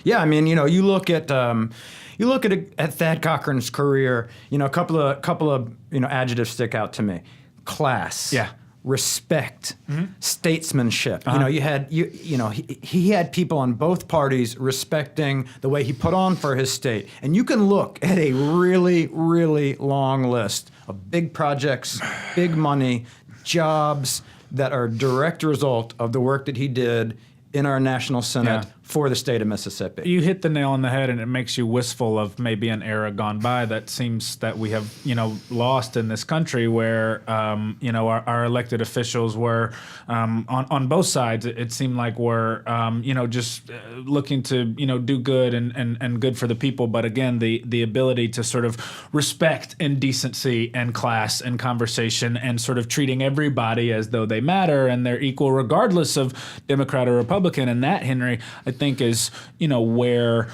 Yeah, I mean, you look at Thad Cochran's career. A couple of adjectives stick out to me: class. Yeah. Respect, statesmanship. You had he had people on both parties respecting the way he put on for his state, and you can look at a really long list of big projects, big money, jobs that are a direct result of the work that he did in our National Senate for the state of Mississippi. You hit the nail on the head, and it makes you wistful of maybe an era gone by that seems that we have, lost in this country, where, our elected officials were on both sides. It seemed like were, just looking to, do good and good for the people. But again, the ability to sort of respect and decency and class and conversation and sort of treating everybody as though they matter and they're equal regardless of Democrat or Republican. And that, Henry, I think is, where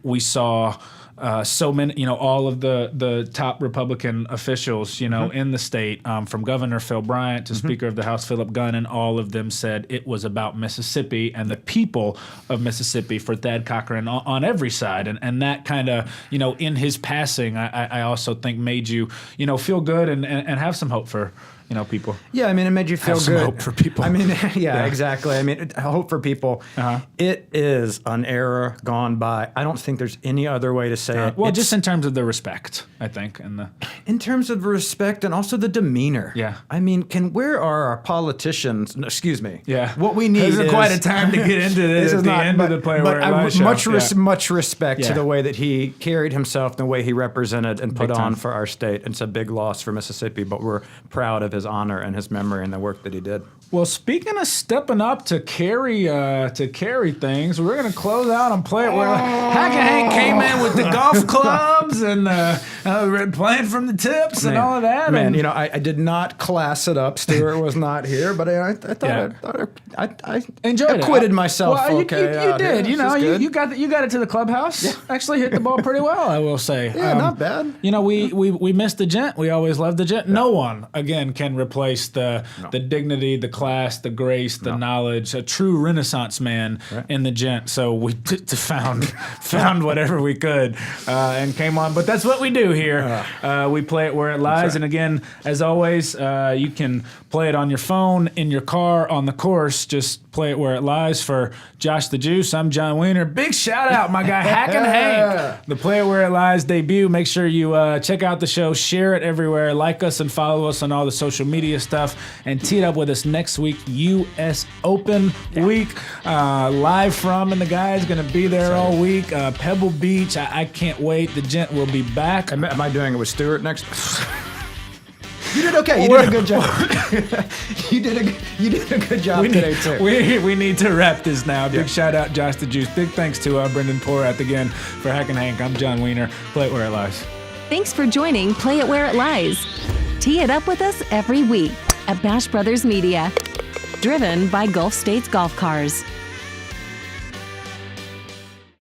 we saw so many, all of the top Republican officials, in the state, from Governor Phil Bryant to Speaker of the House Philip Gunn, and all of them said it was about Mississippi and the people of Mississippi for Thad Cochran on every side. And that kind of, in his passing, I also think made you, feel good and have some hope for people. Yeah, I mean, it made you feel have some good. Hope for people. I mean, yeah, exactly. I mean, hope for people. It is an era gone by. I don't think there's any other way to say it. Well, just in terms of the respect, I think, and in terms of respect and also the demeanor. Yeah. I mean, where are our politicians? No, excuse me. Yeah. What we need is quite a time to get into this. At the end of the Play Where It Lies much respect to the way that he carried himself, the way he represented and put on for our state. It's a big loss for Mississippi, but we're proud of his honor and his memory and the work that he did. Well, speaking of stepping up to carry things, we're going to close out on Play It Where Hackin Hank came in with the golf clubs and playing from the tips and all of that. Man, I did not class it up. Stuart was not here, but I thought I enjoyed acquitted myself. Well, okay, you did. You got it to the clubhouse. Yeah. Actually hit the ball pretty well, I will say. Yeah, not bad. We missed the gent. We always loved the gent. Yeah. No one again can replace the dignity, the class, the grace, the knowledge, a true Renaissance man in the gent. So we found whatever we could and came on. But that's what we do here. We play it where it lies. Right. And again, as always, you can play it on your phone, in your car, on the course. Just play it where it lies. For Josh the Juice, I'm Jon Wiener. Big shout out, my guy Hackin Hank. The Play It Where It Lies debut. Make sure you check out the show, share it everywhere, like us and follow us on all the social media stuff, and tee it up with us next week, U.S. Open week. Live from, and the guy's going to be there all week. Pebble Beach. I can't wait. The gent will be back. Am I doing it with Stuart next? You did okay. You did a good job. You did a good job today too. We need to wrap this now. Big shout out, Josh the Juice. Big thanks to Brendan Porath again for Hackin Hank. I'm Jon Wiener. Play it where it lies. Thanks for joining Play It Where It Lies. Tee it up with us every week at Bash Brothers Media. Driven by Gulf States Golf Cars.